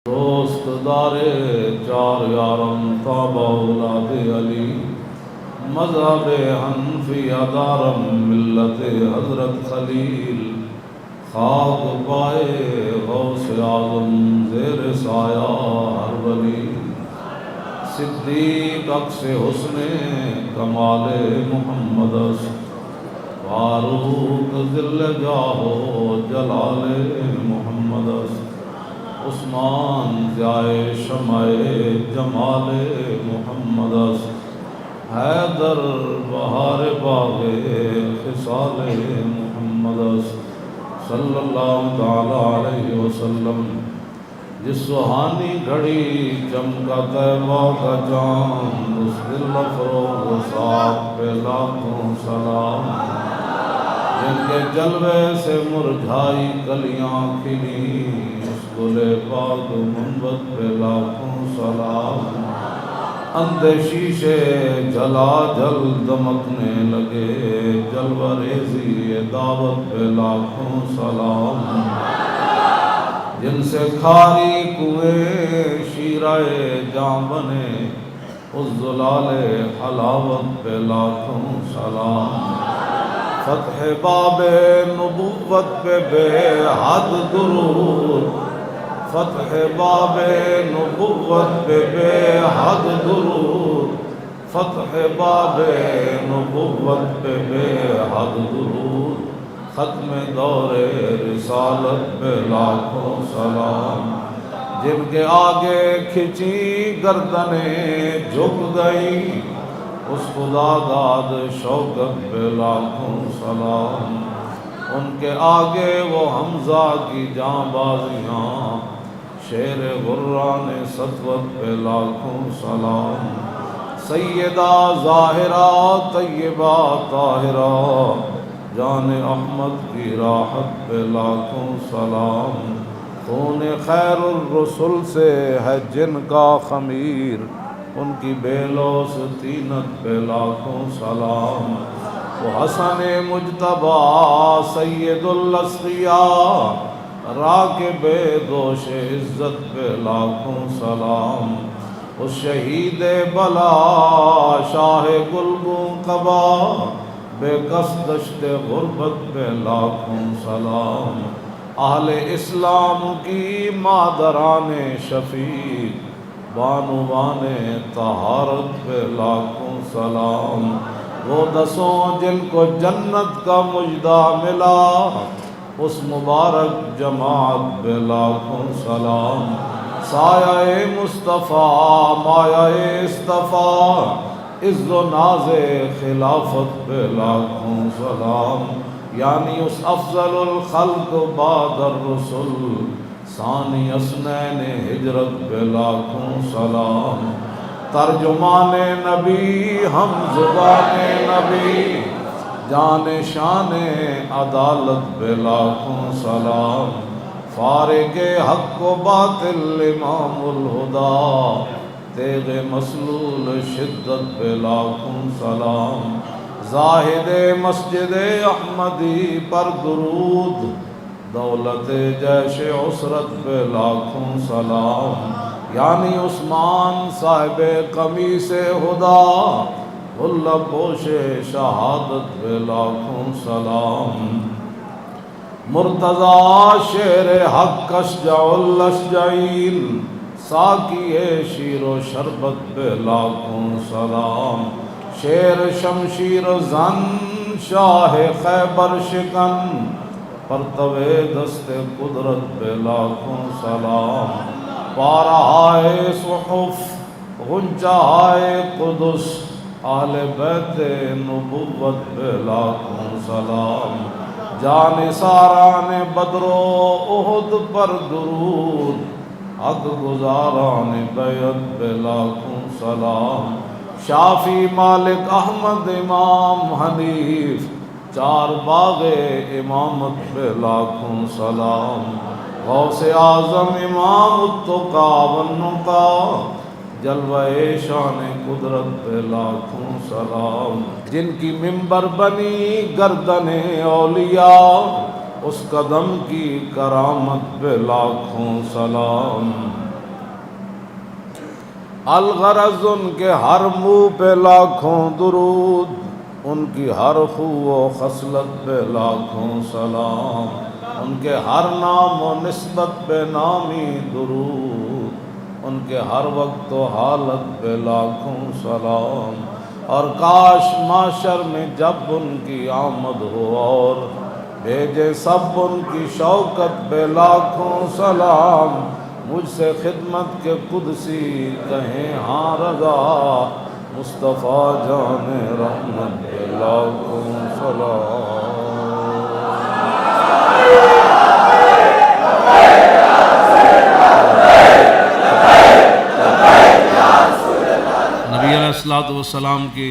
دوست دارے چار یارم تابع اولاد علی مذہب حنفیہ دارم ملت حضرت خلیل خاک پائے غوث اعظم زیر سایہ ہر ولی صدیق عکس حسن کمال محمد فاروق ذل جاہ جلال محمد عثمان ضیائے شمع جمال محمد حیدر بہار باغ خصال محمد صلی اللہ تعالی علیہ وسلم جس سہانی گھڑی چمکا طیبہ کا چاند اس دل افروز صاحب پہ لاکھوں سلام جن کے جلوے سے مرجھائی کلیاں کھلی اس گلے پاک منبت پہ لاکھوں سلام اندھے شیشے جلا جل دمکنے لگے جلوہ ریزی دعوت پہ لاکھوں سلام جن سے کھاری کنویں شیرائے جاں بنے اس زلال حلاوت پہ لاکھوں سلام فتح باب نبوت پہ بے حد درود فتح باب نبوت پہ بے حد درود فتح باب نبوت پہ بے حد درود ختم دور رسالت پہ لاکھوں سلام جن کے آگے کھچی گردنیں جھک گئی اس خدا داد شوکت پہ لاکھوں سلام ان کے آگے وہ حمزہ کی جاں بازیاں شیر غران سطوت پہ لاکھوں سلام سیدہ ظاہرہ طیبہ طاہرہ جان احمد کی راحت پہ لاکھوں سلام خون خیر الرسل سے ہے جن کا خمیر ان کی بے لوث طینت پہ لاکھوں سلام وہ حسن مجتبی سید الاسقیاء راکب دوش عزت پہ لاکھوں سلام اس شہید بلا شاہ گلگوں قبا بے کس دشت غربت پہ لاکھوں سلام اہل اسلام کی مادران شفیق بانوان طہارت پہ لاکھوں سلام وہ دسوں جن کو جنت کا مجدہ ملا اس مبارک جماعت پہ لاکھوں سلام سایہ مصطفیٰ مایہ اصطفیٰ عز و ناز خلافت پہ لاکھوں سلام یعنی اس افضل الخلق بعد الرسل ثانی اسنین ہجرت پہ لاکھوں سلام ترجمان نبی ہم زبان نبی جان شان عدالت پہ لاکھوں سلام فارق حق و باطل امام الہدا تیغ مسلول شدت پہ لاکھوں سلام زاہد مسجد احمدی پر درود دولت جیش عسرت پہ لاکھوں سلام یعنی عثمان صاحب قمیص ہدا غلہ پوش شہادت پہ لاکھوں سلام مرتضی شیر حق اشجع الاشجعین ساقی شیر و شربت پہ لاکھوں سلام شیر شمشیر زن شاہ خیبر شکن پرتوے دست قدرت پہ لاکھوں سلام پارہائے صحف غنچہائے قدس اہل بیت نبوت پہ لاکھوں سلام جان ساران بدر و احد پر درود حق گزاران بیعت پہ لاکھوں سلام شافی مالک احمد امام حنیف چار باغ امامت پہ لاکھوں سلام غوث اعظم امام التقیٰ والنقیٰ جلوہ شان قدرت پہ لاکھوں سلام جن کی منبر بنی گردن اولیاء اس قدم کی کرامت پہ لاکھوں سلام الغرض ان کے ہر منہ پہ لاکھوں درود، ان کی ہر خو و خصلت پہ لاکھوں سلام، ان کے ہر نام و نسبت پہ نامی درود، ان کے ہر وقت و حالت پہ لاکھوں سلام۔ اور کاش معاشر میں جب ان کی آمد ہو اور بھیجے سب ان کی شوکت پہ لاکھوں سلام، مجھ سے خدمت کے قدسی کہیں ہاں رضا، مصطفیٰ جان رحمت پہ لاکھوں سلام۔ نبی علیہ الصلوۃ والسلام کی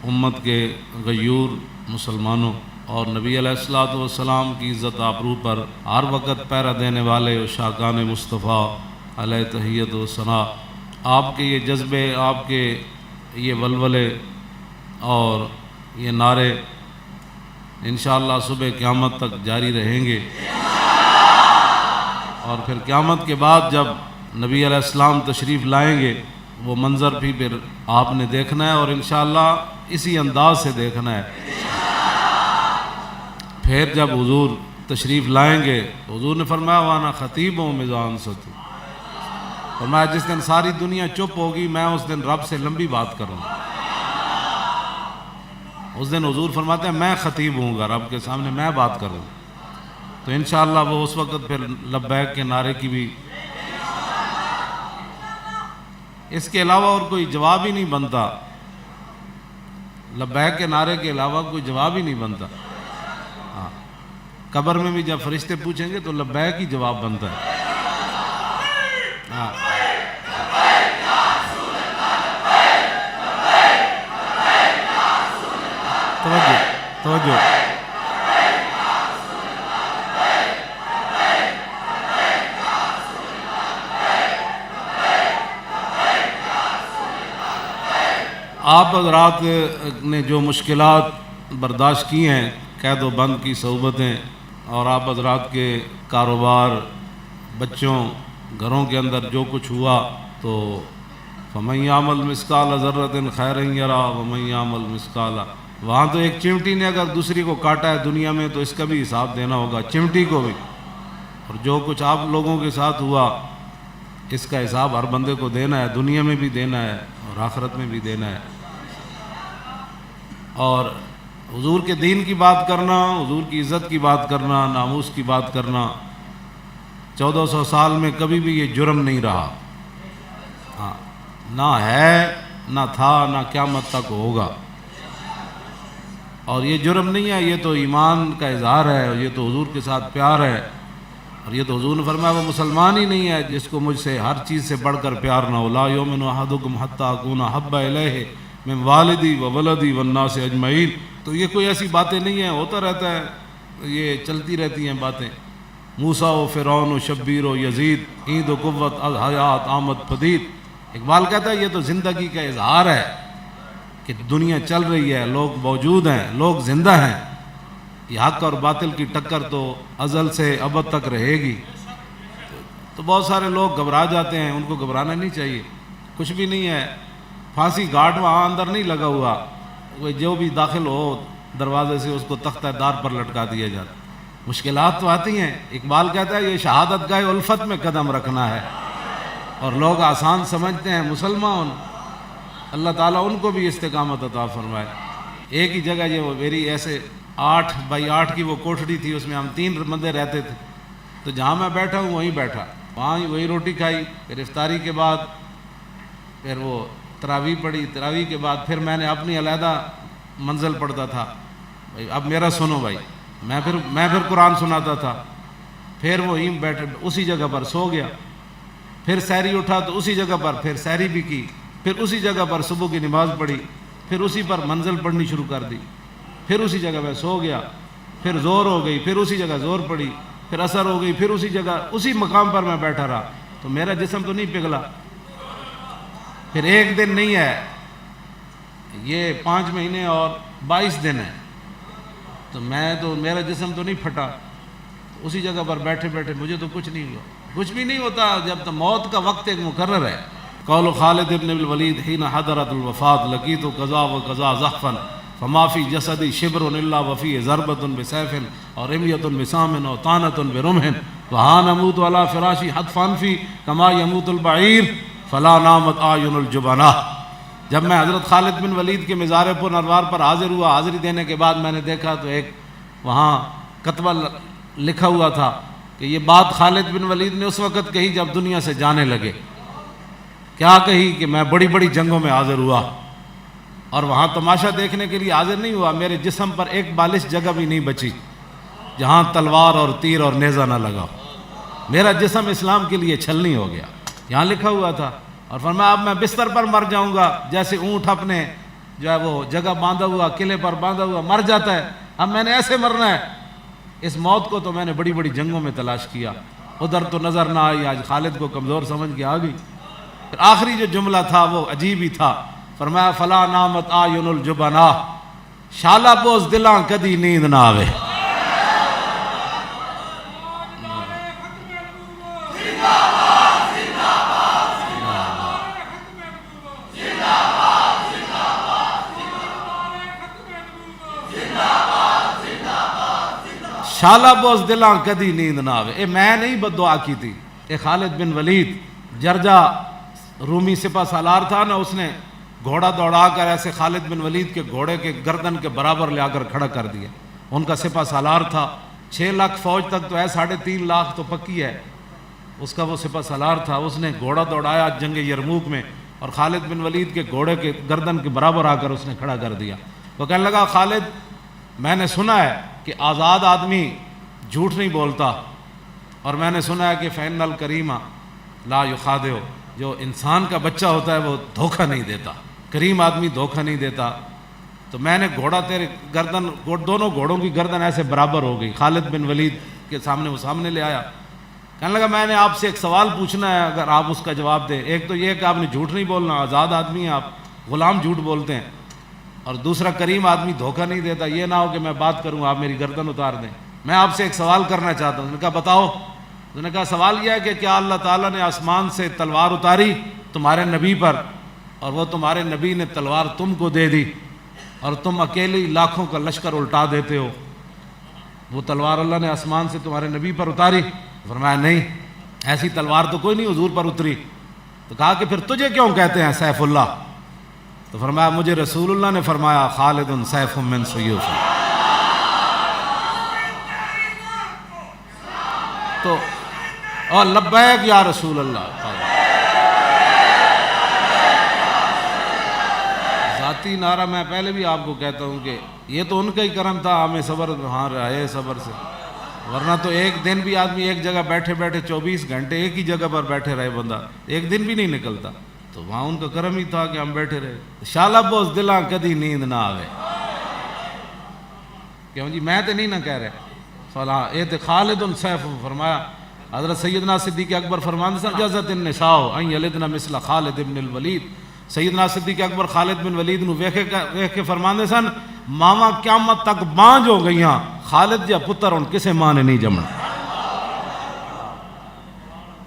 امت کے غیور مسلمانوں اور نبی علیہ الصلوۃ والسلام کی عزت آبرو پر ہر وقت پہرا دینے والے عشاقان مصطفیٰ علیہ تحیت و ثنا، آپ کے یہ جذبے، آپ کے یہ ولولے اور یہ نعرے انشاءاللہ صبح قیامت تک جاری رہیں گے، اور پھر قیامت کے بعد جب نبی علیہ السلام تشریف لائیں گے وہ منظر بھی پھر آپ نے دیکھنا ہے، اور انشاءاللہ اسی انداز سے دیکھنا ہے۔ پھر جب حضور تشریف لائیں گے، حضور نے فرمایا وانا خطیب ہوں میزان ستو، فرمایا جس دن ساری دنیا چپ ہوگی میں اس دن رب سے لمبی بات کروں گا۔ اس دن حضور فرماتے ہیں میں خطیب ہوں گا، رب کے سامنے میں بات کروں گا، تو انشاءاللہ وہ اس وقت پھر لبیک کے نعرے کی بھی اس کے علاوہ اور کوئی جواب ہی نہیں بنتا، لبیک کے نعرے کے علاوہ کوئی جواب ہی نہیں بنتا۔ ہاں، قبر میں بھی جب فرشتے پوچھیں گے تو لبیک ہی جواب بنتا ہے۔ ہاں، توجہ آپ حضرات نے جو مشکلات برداشت کی ہیں، قید و بند کی صعوبتیں، اور آپ حضرات کے کاروبار، بچوں، گھروں کے اندر جو کچھ ہوا، تو فَمَن يَعْمَلْ مِثْقَالَ ذَرَّةٍ خَيْرًا يَرَهُ وَمَن يَعْمَلْ مِثْقَالَ، وہاں تو ایک چمٹی نے اگر دوسری کو کاٹا ہے دنیا میں تو اس کا بھی حساب دینا ہوگا، چمٹی کو بھی، اور جو کچھ آپ لوگوں کے ساتھ ہوا اس کا حساب ہر بندے کو دینا ہے، دنیا میں بھی دینا ہے اور آخرت میں بھی دینا ہے۔ اور حضور کے دین کی بات کرنا، حضور کی عزت کی بات کرنا، ناموس کی بات کرنا 1400 سال میں کبھی بھی یہ جرم نہیں رہا، ہاں، نہ ہے، نہ تھا، نہ قیامت تک ہوگا۔ اور یہ جرم نہیں ہے، یہ تو ایمان کا اظہار ہے، اور یہ تو حضور کے ساتھ پیار ہے، اور یہ تو حضور نے فرمایا وہ مسلمان ہی نہیں ہے جس کو مجھ سے ہر چیز سے بڑھ کر پیار نہ ہو، لا یؤمن احدکم حتی اکون احب الیہ من والدی و ولدی والناس اجمعین۔ تو یہ کوئی ایسی باتیں نہیں ہیں، ہوتا رہتا ہے، یہ چلتی رہتی ہیں باتیں، موسیٰ و فرعون و شبیر و یزید، عید و قوت الحیات آمد پدید۔ اقبال کہتا ہے یہ تو زندگی کا اظہار ہے کہ دنیا چل رہی ہے، لوگ موجود ہیں، لوگ زندہ ہیں، یہ حق اور باطل کی ٹکر تو ازل سے ابد تک رہے گی۔ تو بہت سارے لوگ گھبرا جاتے ہیں، ان کو گھبرانا نہیں چاہیے، کچھ بھی نہیں ہے، پھانسی گھاٹ وہاں اندر نہیں لگا ہوا، وہ جو بھی داخل ہو دروازے سے اس کو تختہ دار پر لٹکا دیا جاتا۔ مشکلات تو آتی ہیں، اقبال کہتا ہے یہ شہادت گاہ الفت میں قدم رکھنا ہے، اور لوگ آسان سمجھتے ہیں مسلمان، اللہ تعالیٰ ان کو بھی استقامت عطا فرمائے۔ ایک ہی جگہ یہ وہ میری ایسے 8x8 کی وہ کوٹھڑی تھی، اس میں ہم 3 بندے رہتے تھے، تو جہاں میں بیٹھا ہوں وہیں بیٹھا، وہاں وہی روٹی کھائی، پھر افطاری کے بعد پھر وہ تراویح پڑھی، تراویح کے بعد پھر میں نے اپنی علیحدہ منزل پڑھتا تھا، بھائی اب میرا سنو بھائی، میں پھر قرآن سناتا تھا، پھر وہیں بیٹھے اسی جگہ پر سو گیا، پھر سحری اٹھا تو اسی جگہ پر پھر سحری بھی کی، پھر اسی جگہ پر صبح کی نماز پڑھی، پھر اسی پر منزل پڑھنی شروع کر دی، پھر اسی جگہ میں سو گیا، پھر زور ہو گئی، پھر اسی جگہ زور پڑی، پھر اثر ہو گئی، پھر اسی جگہ اسی مقام پر میں بیٹھا رہا، تو میرا جسم تو نہیں پگھلا۔ پھر ایک دن نہیں ہے، یہ 5 مہینے اور 22 دن ہے، تو میرا جسم تو نہیں پھٹا، اسی جگہ پر بیٹھے بیٹھے مجھے تو کچھ نہیں ہوا، کچھ بھی نہیں ہوتا جب تو موت کا وقت ایک مقرر ہے، قول خالد بن الولید حين حضرت الوفات لقيت قضا وقضا زحفا فما في جسدي شبر الا وفيه ضربة بسيف اور رمية بسام اور طعنة برمح وها نموت على فراشي حتفا في كما يموت البعير فلا نامت اعين الجبناء. جب میں حضرت خالد بن ولید کے مزار پر نروار پر حاضر ہوا، حاضری دینے کے بعد میں نے دیکھا تو ایک وہاں کتبہ لکھا ہوا تھا کہ یہ بات خالد بن ولید نے اس وقت کہی جب دنیا سے جانے لگے. کیا کہی کہ میں بڑی بڑی جنگوں میں حاضر ہوا اور وہاں تماشا دیکھنے کے لیے حاضر نہیں ہوا، میرے جسم پر ایک بالش جگہ بھی نہیں بچی جہاں تلوار اور تیر اور نیزہ نہ لگا. میرا جسم اسلام کے لیے چھلنی ہو گیا، یہاں لکھا ہوا تھا. اور فرمایا اب میں بستر پر مر جاؤں گا جیسے اونٹ اپنے جو ہے وہ جگہ باندھا ہوا قلعے پر باندھا ہوا مر جاتا ہے، اب میں نے ایسے مرنا ہے. اس موت کو تو میں نے بڑی بڑی جنگوں میں تلاش کیا، ادھر تو نظر نہ آئی. آج خالد کو کمزور سمجھ کے آ گئی. پھر آخری جو جملہ تھا وہ عجیب ہی تھا. فرمایا فلا نامت آیون الجبنا، شالا بوز دلاں کدی نیند نہ آوے. شالا بوز دلاں کدی نیند نہ آوے. اے میں نہیں بد دعا کی تھی، اے خالد بن ولید جرجا رومی سپہ سالار تھا نا، اس نے گھوڑا دوڑا کر ایسے خالد بن ولید کے گھوڑے کے گردن کے برابر لے آ کر کھڑا کر دیا. ان کا سپہ سالار تھا، 6 لاکھ فوج تک تو ہے، 3.5 لاکھ تو پکی ہے، اس کا وہ سپہ سالار تھا. اس نے گھوڑا دوڑایا جنگ یرموک میں اور خالد بن ولید کے گھوڑے کے گردن کے برابر آ کر اس نے کھڑا کر دیا. وہ کہنے لگا خالد میں نے سنا ہے کہ آزاد آدمی جھوٹ نہیں بولتا، اور میں نے سنا ہے کہ فإن الکریم لا یخادع، جو انسان کا بچہ ہوتا ہے وہ دھوکہ نہیں دیتا، کریم آدمی دھوکہ نہیں دیتا. تو میں نے گھوڑا تیرے گردن، دونوں گھوڑوں کی گردن ایسے برابر ہو گئی. خالد بن ولید کے سامنے وہ سامنے لے آیا. کہنے لگا میں نے آپ سے ایک سوال پوچھنا ہے، اگر آپ اس کا جواب دیں. ایک تو یہ کہ آپ نے جھوٹ نہیں بولنا، آزاد آدمی ہیں آپ، غلام جھوٹ بولتے ہیں، اور دوسرا کریم آدمی دھوکہ نہیں دیتا. یہ نہ ہو کہ میں بات کروں آپ میری گردن اتار دیں. میں آپ سے ایک سوال کرنا چاہتا ہوں. انہوں نے کہا بتاؤ. انہوں نے کہا سوال یہ ہے کہ کیا اللہ تعالیٰ نے آسمان سے تلوار اتاری تمہارے نبی پر، اور وہ تمہارے نبی نے تلوار تم کو دے دی اور تم اکیلی لاکھوں کا لشکر الٹا دیتے ہو؟ وہ تلوار اللہ نے آسمان سے تمہارے نبی پر اتاری؟ فرمایا نہیں، ایسی تلوار تو کوئی نہیں حضور پر اتری. تو کہا کہ پھر تجھے کیوں کہتے ہیں سیف اللہ؟ تو فرمایا مجھے رسول اللہ نے فرمایا خالد سیف من سیوف. تو اور لبیک یا رسول اللہ. ذاتی نعرہ میں پہلے بھی آپ کو کہتا ہوں کہ یہ تو ان کا ہی کرم تھا، ہمیں صبر، ہاں رہے صبر سے، ورنہ تو ایک دن بھی آدمی ایک جگہ بیٹھے بیٹھے 24 گھنٹے ایک ہی جگہ پر بیٹھے رہے، بندہ ایک دن بھی نہیں نکلتا. تو وہاں ان کا کرم ہی تھا کہ ہم بیٹھے رہے. شالا بوز دلاں کدی نیند نہ آوے. کیوں جی میں تو نہیں نہ کہہ رہے فلاں اے تے خالد سیف. فرمایا حضرت سیدنا صدیق اکبر فرماتے سن جزت النساء ان یلدن مثل خالد بن الولید. سیدنا صدیق اکبر خالد بن ولید نو ویکھ کے فرماندے سن ماواں قیامت تک بانج ہو گئیاں، خالد جا پتر ہن کسے ماں نے نہیں جمنا.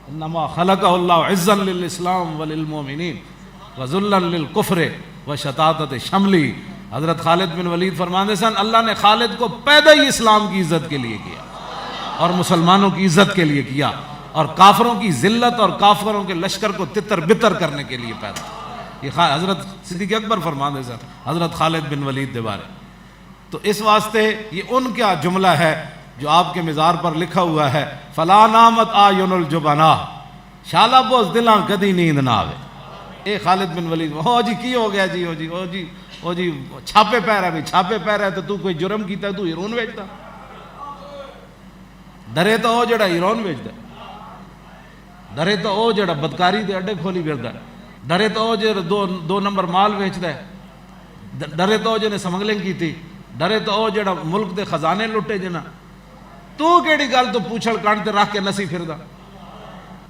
انما خلقہ اللہ عزا للاسلام وللمؤمنین وذلا للکفر وشتاتۃ شملی. حضرت خالد بن ولید فرماندے سن اللہ نے خالد کو پیدا ہی اسلام کی عزت کے لیے کیا اور مسلمانوں کی عزت کے لیے کیا، اور کافروں کی ذلت اور کافروں کے لشکر کو تتر بتر کرنے کے لیے پیدا. یہ حضرت صدیق اکبر فرماندے سن حضرت خالد بن ولید دے بارے. تو اس واسطے یہ ان کا جملہ ہے جو آپ کے مزار پر لکھا ہوا ہے فلا نامت آیون الجبنا، شالا بوز دلاں کدی نیند نہ آوے. اے خالد بن ولید ہو جی کی ہو گیا جی، ہو جی، ہو جی، ہو جی چھاپے پیر ہے. چھاپے پیر ہے تو کوئی جرم کیتا ہے تو ہیرون بیچتا؟ ڈرے تو او جڑا ہیرون بیچتا، ڈرے تو او جڑا بدکاری دے اڈے کھولی پھردا، ڈرے تو او جڑا دو نمبر مال بیچدا ہے، ڈرے تو او جنے سمگلنگ کیتی، ڈرے تو او جڑا ملک دے خزانے لٹے جنا. تو کیڑی گل تو پوچھل کان تے رکھ کے نسی پھردا؟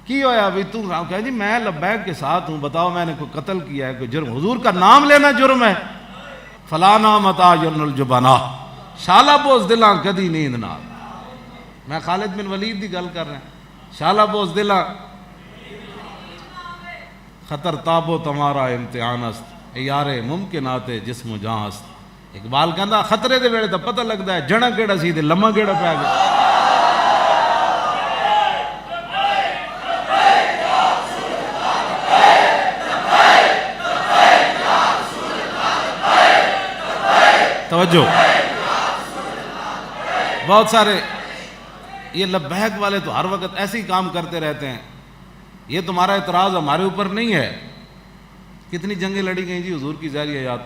کی ہویا بھی تو کہا جی میں لبیک کے ساتھ ہوں، بتاؤ میں نے کوئی قتل کیا ہے، کوئی جرم؟ حضور کا نام لینا جرم ہے. فلا نامت آیون الجبنا، شالا بوز دلاں کدی نیند نہ. میں خالد بن ولید دی گل کر رہا ہوں. شالا بوز دلاں خطر تابو تمہارا امتحان است اے یارے ممکنات جسم و جان است. اقبال کہندا خطرے دے ویلے تو پتہ لگدا ہے جڑا کیڑا سی تے لمما کیڑا پیا گیا. توجہ, بہت سارے یہ لبیک والے تو ہر وقت ایسے ہی کام کرتے رہتے ہیں. یہ تمہارا اعتراض ہمارے اوپر نہیں ہے. کتنی جنگیں لڑی گئیں جی حضور کی ظاہری حیات,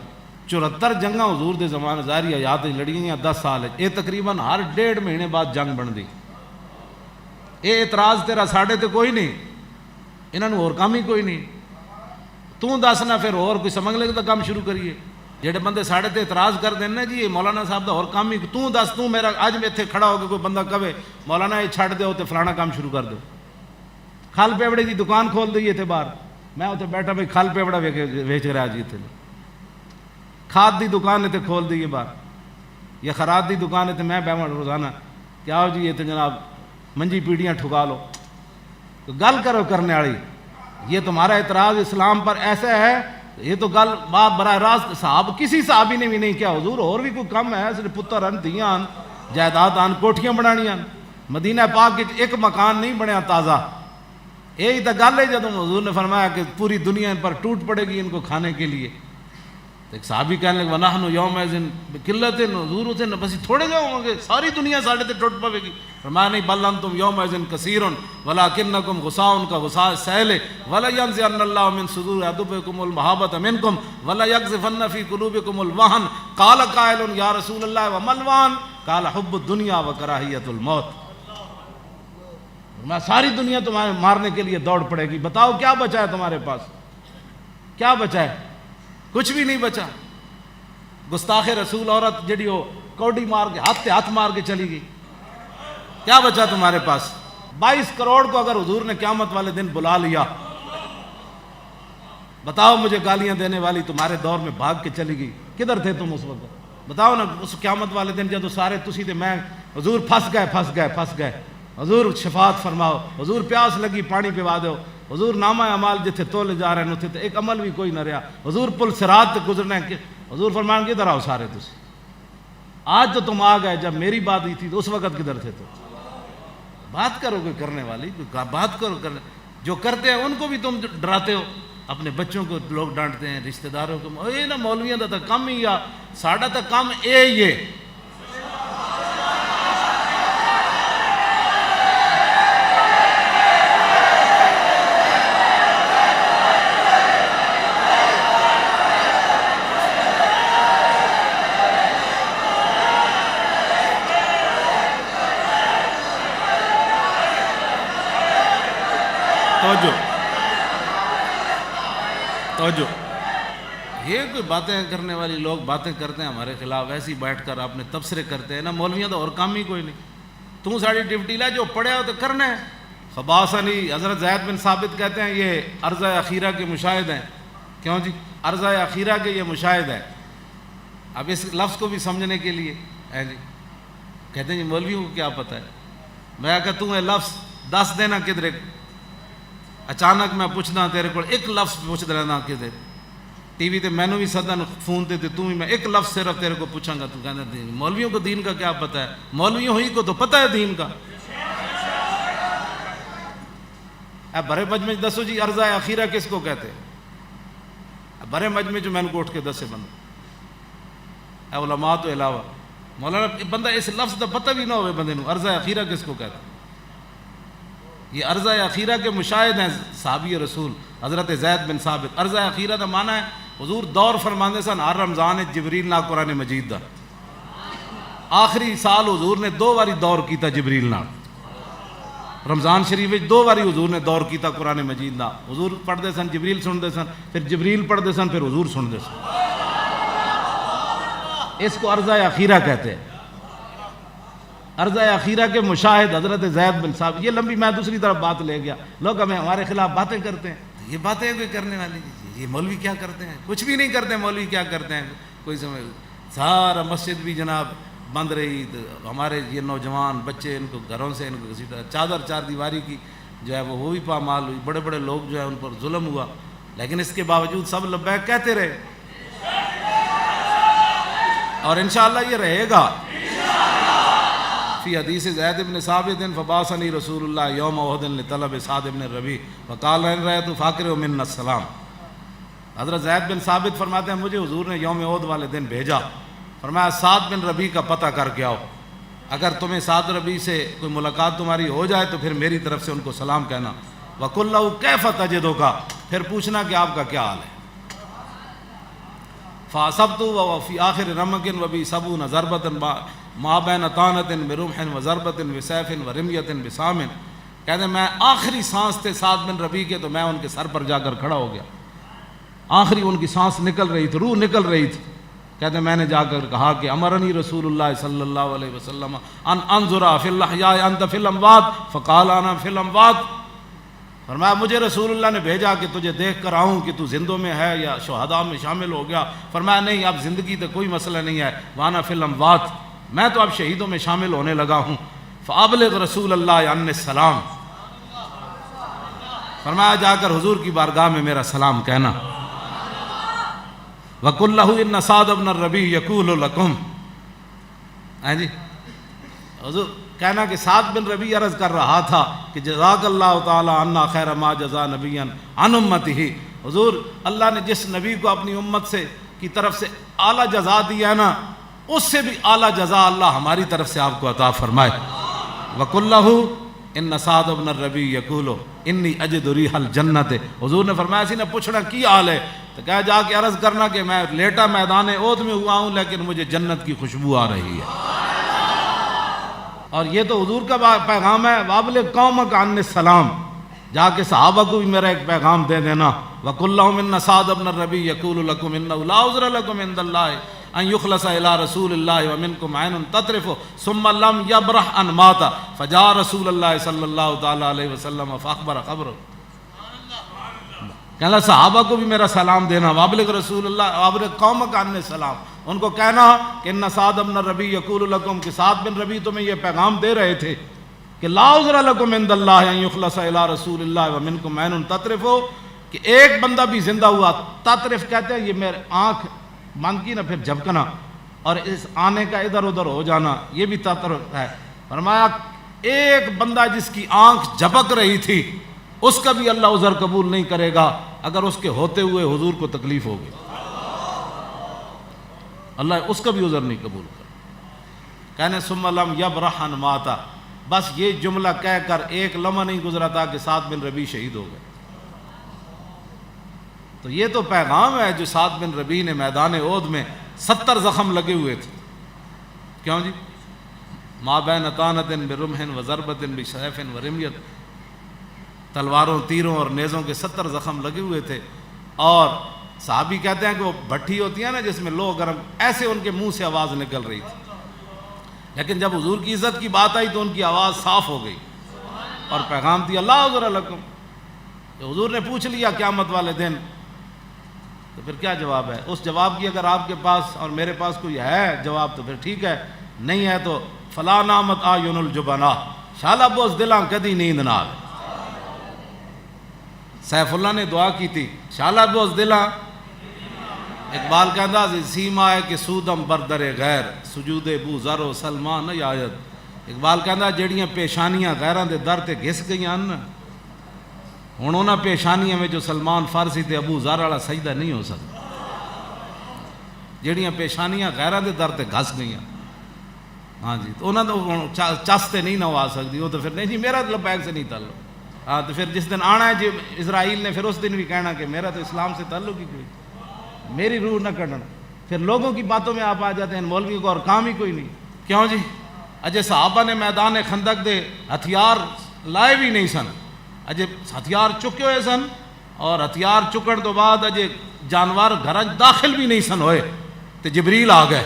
74 جنگاں حضور دے زمانے ظاہری حیات لڑی گئیں 10 سال. یہ تقریباً ہر 1.5 مہینے بعد جنگ بن دی. یہ اعتراض تیرا ساڈے تے کوئی نہیں, انہاں نوں اور کام ہی کوئی نہیں. تو دسنا پھر اور کوئی سمجھ لے تو کام شروع کریے. جہے بندے ساڑے تے اعتراض کر دیں نا جی یہ مولانا صاحب دا اور کام ہی, تو دس تو میرا اج میں اتنے کھڑا ہو کے کوئی بندہ کہے مولانا یہ چھڈ دیو تے فلانا کام شروع کر دو. کھل پیوڑے دی دکان کھول دئیے تے باہر, میں اتنے بیٹھا بھائی کھل پیوڑا ویچ رہا جی اتنے. کھاد دی دکان اتنے کھول دئیے باہر, یا خراب دی دکان اتنے میں بیٹھا روزانہ کیا ہو جی یہ تو جناب منجی پیڑیاں ٹھکا لو. تو گل کرو کرنے والی. یہ تمہارا اعتراض اسلام پر ایسا ہے, یہ تو گل بات براہ راست صاحب کسی صحابی نے بھی نہیں کیا. حضور اور بھی کوئی کم ہے, صرف پتر ان دھیاں جائیداد آن کوٹھیاں بنانیاں. مدینہ پاک ایک مکان نہیں بنیا تازہ. یہی تو گل ہے جب حضور نے فرمایا کہ پوری دنیا ان پر ٹوٹ پڑے گی ان کو کھانے کے لیے. تو ایک صحابی کہنے لگے وَنَحْنُ يَوْمَئِذٍ بِقِلَّةٍ, حضور اسے بس تھوڑے جو ہوں گے ساری دنیا ساڑھے تے ٹوٹ پڑے گی. فرمایا نہیں بل انتم يَوْمَئِذٍ كَثِيرٌ وَلَكِنَّكُمْ غُثَاءٌ كَغُثَاءِ السَّيْلِ وَلَيَنزِعَنَّ اللَّهُ مِن صُدُورِ عَدُوِّكُمُ الْمَحَبَّةَ مِنكُمْ وَلَيَقْذِفَنَّ فِي قُلُوبِكُمُ الْوَهْنَ قَالَ قَائِلٌ يَا رَسُولَ اللَّهِ وَمَا الْوَهْنُ قَالَ حُبُّ الدُّنْيَا وَكَرَاهِيَةُ الْمَوْتِ. میں ساری دنیا تمہارے مارنے کے لیے دوڑ پڑے گی, بتاؤ کیا بچا ہے تمہارے پاس, کیا بچا ہے؟ کچھ بھی نہیں بچا. گستاخ رسول عورت جڑی ہو کوڈی مار کے ہاتھ مار کے چلی گئی, کیا بچا تمہارے پاس؟ 22 کروڑ کو اگر حضور نے قیامت والے دن بلا لیا, بتاؤ مجھے گالیاں دینے والی تمہارے دور میں بھاگ کے چلی گئی, کدھر تھے تم اس وقت؟ بتاؤ نا اس قیامت والے دن جب سارے تسی تے میں حضور پھنس گئے, حضور شفاعت فرماؤ, حضور پیاس لگی پانی پوا دو, حضور نامہ اعمال جتھے تولے جا رہے ہیں اتنے ایک عمل بھی کوئی نہ رہا, حضور پل صراط تے گزرنا ہے. حضور فرمان کدھر آؤ سارے تسی, آج تو تم آ گئے, جب میری بات ہوئی تھی تو اس وقت کدھر تھے؟ تو بات کرو کوئی کرنے والی, کوئی بات کرو کرنے. جو کرتے ہیں ان کو بھی تم ڈراتے ہو, اپنے بچوں کو لوگ ڈانٹتے ہیں, رشتہ داروں کو. یہ نا مولویاں دا تو کم ہی, ساڈا تو کم یہ توجہ. یہ کوئی باتیں کرنے والی لوگ باتیں کرتے ہیں ہمارے خلاف, ایسی بیٹھ کر اپنے تبصرے کرتے ہیں نا. مولویاں تو اور کام ہی کوئی نہیں. تو ساری ڈیوٹی لے, جو پڑھے ہو تو کرنا ہے. خباسنی حضرت زید بن ثابت کہتے ہیں یہ عرضہ اخیرہ کے مشاہد ہیں. کیوں جی؟ عرضہ اخیرہ کے یہ مشاہد ہے. اب اس لفظ کو بھی سمجھنے کے لیے جی کہتے ہیں جی مولویوں کو کیا پتہ ہے. میں کہا تو یہ لفظ دس دینا کدھر, اچانک میں پوچھنا تیرے کو ایک لفظ پوچھ دینا کدھر, ٹی وی تے مینوں بھی سدن فون تے تو بھی میں ایک لفظ صرف تیرے کو پوچھاں گا, تو کہنا مولویوں کو دین کا کیا پتہ ہے؟ مولویوں ہی کو تو پتہ ہے دین کا. اے بڑے مجمع دسو جی عرضہ اخیرہ کس کو کہتے ہیں؟ بڑے مجمع جو میں نے کو اٹھ کے دسے بندہ, اے علماء تو علاوہ مولانا بندہ اس لفظ کا پتہ بھی نہ ہوئے بندے نو, عرضہ اخیرہ کس کو کہتے ہیں؟ یہ عرضہ اخیرہ کے مشاہد ہیں صحابی رسول حضرت زید بن ثابت. عرضہ اخیرہ کا معنی ہے حضور دور فرماندے سن ہر رمضان جبریل نال قرآن مجید دا. آخری سال حضور نے 2 باری دور کیتا جبریل نال. رمضان شریف 2 باری حضور نے دور کیتا قرآن مجید دا. حضور پڑھتے سن, جبریل سنتے سن, پھر جبریل پڑھتے سن, پھر حضور سنتے سن. اس کو عرضہ اخیرہ کہتے ہیں. عرضہ اخیرہ کے مشاہد حضرت زید بن ثابت. یہ لمبی, میں دوسری طرف بات لے گیا. لوگ ہمیں ہمارے خلاف باتیں کرتے ہیں, یہ باتیں کوئی کرنے والی, یہ مولوی کیا کرتے ہیں؟ کچھ بھی نہیں کرتے. مولوی کیا کرتے ہیں کوئی سمجھ. سارا مسجد بھی جناب بند رہی, ہمارے یہ نوجوان بچے ان کو گھروں سے ان کو چادر 4 دیواری کی جو ہے وہ بھی پامال ہوئی. بڑے بڑے لوگ جو ہے ان پر ظلم ہوا. لیکن اس کے باوجود سب لبیک کہتے رہے، اور انشاءاللہ یہ رہے گا۔ فی حدیث زید بن ثابت فبعثنی رسول اللہ یوم احد لطلب سعد بن ربیع وقال ان رأیت فاقرہ منا السلام۔ حضرت زید بن ثابت فرماتے ہیں مجھے حضور نے یوم احد والے دن بھیجا، فرمایا سعد بن ربیع کا پتہ کر کے آؤ، اگر تمہیں سعد ربیع سے کوئی ملاقات تمہاری ہو جائے تو پھر میری طرف سے ان کو سلام کہنا، وَقُلْ لَهُ كَيْفَ تَجِدُكَ، پھر پوچھنا کہ آپ کا کیا حال ہے۔ فَأَصَبْتُ وَفِي آخِرِ رَمَقٍ وَبِي سَبْعُونَ ضَرْبَةً مَا بَيْنَ طَعْنَةٍ بِرُمْحٍ وَضَرْبَةٍ بِسَيْفٍ وَرِمْيَةٍ بِسَامٍ، کہتے ہیں میں آخری سانس تھے سعد بن ربیع کے تو میں ان کے سر پر جا کر کھڑا ہو گیا، آخری ان کی سانس نکل رہی تھی، روح نکل رہی تھی، کہتے ہیں میں نے جا کر کہا کہ امرنی رسول اللہ صلی اللہ علیہ وسلم ان انظر فی الاحیاء انت فی الاموات فقال انا فی الاموات، فرمایا مجھے رسول اللہ نے بھیجا کہ تجھے دیکھ کر آؤں کہ تو زندوں میں ہے یا شہداء میں شامل ہو گیا، فرمایا نہیں اب زندگی تو کوئی مسئلہ نہیں ہے، وانا فی الاموات، میں تو اب شہیدوں میں شامل ہونے لگا ہوں، فابلغ رسول اللہ عنی السلام، فرمایا جا کر حضور کی بارگاہ میں میرا سلام کہنا، وَقُلْ لَهُ إِنَّ سَعْدَ بْنَ الرَّبِيعِ يَقُولُ لَكُمْ، جی حضور کہنا کہ سعد بن ربیع عرض کر رہا تھا کہ جزاک اللہ تعالی عنا خیر ما جزا نبیا عن امتہ، حضور اللہ نے جس نبی کو اپنی امت سے کی طرف سے اعلیٰ جزا دی ہے نا، اس سے بھی اعلیٰ جزا اللہ ہماری طرف سے آپ کو عطا فرمائے۔ وَقُلْ لَهُ ان سعد بن الربیع یقول انی اجد ریح الجنت، حضور نے فرمایا سی نے پوچھنا کی حال ہے تو کہا جا کے عرض کرنا کہ میں لیٹا میدان احد میں ہوا ہوں لیکن مجھے جنت کی خوشبو آ رہی ہے۔ اور یہ تو حضور کا پیغام ہے، وابلغ قومک عنی السلام، جا کے صحابہ کو بھی میرا ایک پیغام دے دینا، وَقُلْ لَهُمْ إِنَّ سَعْدَ بْنَ الرَّبِيعِ يَقُولُ لَكُمْ إِنَّهُ لَا عُذْرَ لَكُمْ عِنْدَ اللَّهِ ان يخلص الى رسول اللہ ومنکم عین تطرف ثم لم یبرح ان مات فجاء رسول اللہ صلی اللہ تعالی علیہ وسلم فاخبر خبر، کہنا صحابہ کو بھی میرا سلام دینا، وابلغ رسول اللہ وابلغ قومک عنی السلام، ان کو کہنا کہ ان سعد بن الربیع یقول لکم، کہ سعد بن ربیع تمہیں یہ پیغام دے رہے تھے کہ لا عذر لکم عند اللہ ان یخلص الى رسول اللہ ومنکم عین تطرف، کہ ایک بندہ بھی زندہ ہوا، تطرف کہتے ہیں یہ میرے آنکھ بند کی نا پھر جھپکنا اور اس آنے کا ادھر ادھر ہو جانا، یہ بھی تطرف ہے، فرمایا ایک بندہ جس کی آنکھ جھپک رہی تھی اس کا بھی اللہ عذر قبول نہیں کرے گا اگر اس کے ہوتے ہوئے حضور کو تکلیف ہوگی، اللہ اس کا بھی عذر نہیں قبول کرے۔ کہنے ثم لم یبرح ان مات، بس یہ جملہ کہہ کر ایک لمحہ نہیں گزرا تھا کہ سعد بن ربیع شہید ہو گئے۔ تو یہ تو پیغام ہے جو سعد بن ربیع نے میدان احد میں 70 زخم لگے ہوئے تھے، کیوں جی؟ ما بین طعنۃ برمح وضربۃ بسیف ورمیۃ، تلواروں تیروں اور نیزوں کے 70 زخم لگے ہوئے تھے، اور صحابی کہتے ہیں کہ وہ بھٹی ہوتی ہے نا جس میں لوہ گرم، ایسے ان کے منہ سے آواز نکل رہی تھی، لیکن جب حضور کی عزت کی بات آئی تو ان کی آواز صاف ہو گئی اور پیغام دیا لا عذر لکم۔ حضور نے پوچھ لیا قیامت والے دن تو پھر کیا جواب ہے؟ اس جواب کی اگر آپ کے پاس اور میرے پاس کوئی ہے جواب تو پھر ٹھیک ہے، نہیں ہے تو فلا نامت آیون الجبنا، شالا بوز دلاں کدی نیند نہ آئے۔ سیف اللہ نے دعا کی تھی شالا بوز دلاں، اقبال کہتا سیما ہے کہ سودم بردر غیر سجود بو ذر و سلمان نہیں آیت، اقبال کہتا جڑیاں پیشانیاں غیراں دے در تے گھس گئیاں نا، ہوں انہوں پیشانیاں میں جو سلمان فارسی تے ابو ذر والا سجدہ نہیں ہو سکتا، جڑیاں پیشانیاں غیراں دے در تے گھس گئیاں، ہاں جی تو انہوں نے چستے نہیں نہ آ سکتی، وہ تو پھر نہیں جی میرا تو لبیک سے نہیں تعلق، ہاں تو پھر جس دن آنا ہے جی اسرائیل نے پھر اس دن بھی کہنا کہ میرا تو اسلام سے تعلق ہی کوئی، میری روح نہ کٹنا، پھر لوگوں کی باتوں میں آپ آ جاتے ہیں مولوی کو اور کام ہی کوئی نہیں، کیوں جی؟ اجے صحابہ نے میدان خندق دے ہتھیار لائے بھی نہیں سن، اجے ہتھیار چکے ہوئے سن، اور ہتھیار چکن تو بعد اجے جانور گھر داخل بھی نہیں سن ہوئے تو جبریل آ گئے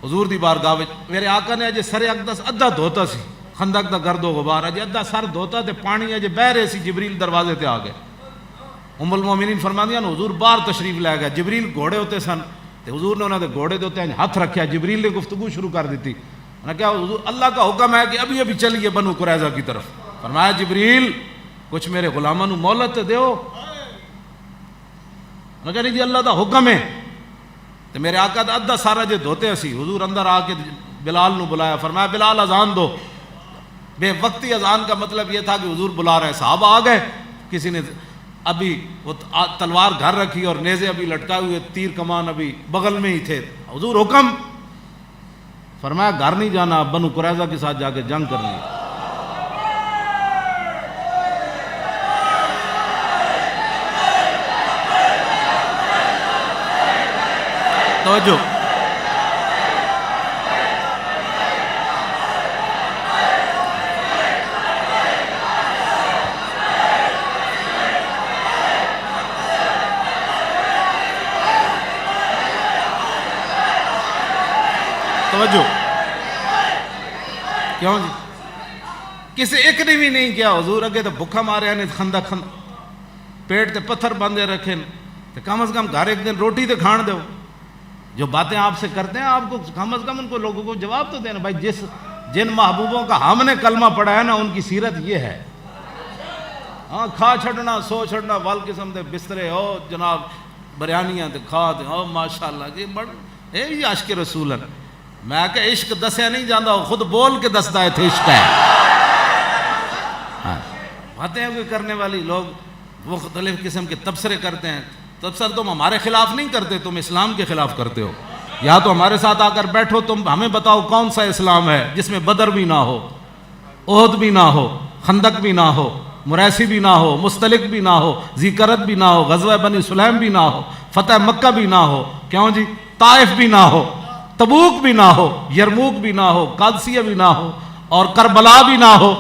حضور دی بارگاہ وچ، میرے آقا نے اجے سر اقدس ادھا دھوتا سی، خندق دا گرد و غبار اجے ادھا سر دھوتا تے پانی اجے بہ رہے سی، جبریل دروازے تے آ گئے، ام المومنین فرماندیاں حضور باہر تشریف لے گئے، جبریل گھوڑے ہوتے سن تے حضور نے انہوں نے گھوڑے دے ہوتے ہاتھ رکھیا، جبریل نے گفتگو شروع کر دیتی، انہوں نے کہا حضور اللہ کا حکم ہے کہ ابھی ابھی چلیے بنو قریظہ کی طرف، فرمایا جبریل کچھ میرے غلاموں نو مہلت دیو، میں کہا نہیں جی اللہ دا حکم ہے. تو میرے آقا دا ادھا سارا جو دھوتے اسی حضور اندر آ کے بلال نو بلایا, فرمایا بلال اذان دو. بے وقتی اذان کا مطلب یہ تھا کہ حضور بلا رہے ہیں. صحابہ آ گئے, کسی نے ابھی وہ تلوار گھر رکھی اور نیزے ابھی لٹکائے ہوئے, تیر کمان ابھی بغل میں ہی تھے. حضور حکم, فرمایا گھر نہیں جانا, بنو قریظہ کے ساتھ جا کے جنگ کرنی ہے. توجہ, توجہ, کیوں جی کسی ایک نے بھی نہیں کیا. حضور اگے تو بھکھا مارے نے, خندق پیٹ تے پتھر باندھے رکھے, تو کم از کم گھر ایک دن روٹی تے کھان دو. جو باتیں آپ سے کرتے ہیں آپ کو کم از کم ان کو لوگوں کو جواب تو دینا. بھائی جن محبوبوں کا ہم نے کلمہ پڑھا ہے نا, ان کی سیرت یہ ہے. ہاں کھا چھڑنا سو چھڑنا وال قسم دے بسترے ہو جناب, بریانیاں تے کھا دے ہو ماشاءاللہ جی بڑھ اے یہ عشق رسول ہے. میں کہ عشق دسیا نہیں جاندہ, خود بول کے دستا ہے تھے عشق ہے. باتیں کوئی کرنے والی لوگ مختلف قسم کے تبصرے کرتے ہیں. تبصرہ تم ہمارے خلاف نہیں کرتے, تم اسلام کے خلاف کرتے ہو. یا تو ہمارے ساتھ آ کر بیٹھو, تم ہمیں بتاؤ کون سا اسلام ہے جس میں بدر بھی نہ ہو, احد بھی نہ ہو, خندق بھی نہ ہو, مریسی بھی نہ ہو, مستلق بھی نہ ہو, ذکرت بھی نہ ہو, غزوہ بنی سلیم بھی نہ ہو, فتح مکہ بھی نہ ہو, کیوں جی طائف بھی نہ ہو, تبوک بھی نہ ہو, یرموک بھی نہ ہو, قادسیہ بھی نہ ہو, اور کربلا بھی نہ ہو,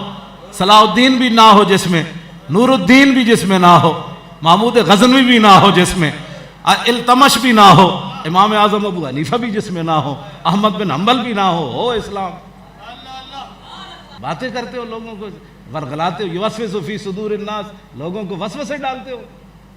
صلاح الدین بھی نہ ہو جس میں, نور الدین بھی جس میں نہ ہو, محمود غزنوی بھی نہ ہو جس میں, التمش بھی نہ ہو, امام اعظم ابو حنیفہ بھی جس میں نہ ہو, احمد بن حنبل بھی نہ ہو اسلام. باتیں کرتے ہو, لوگوں کو ورغلاتے ہو, یوسوس فی صدور الناس, لوگوں کو وسوسے ڈالتے ہو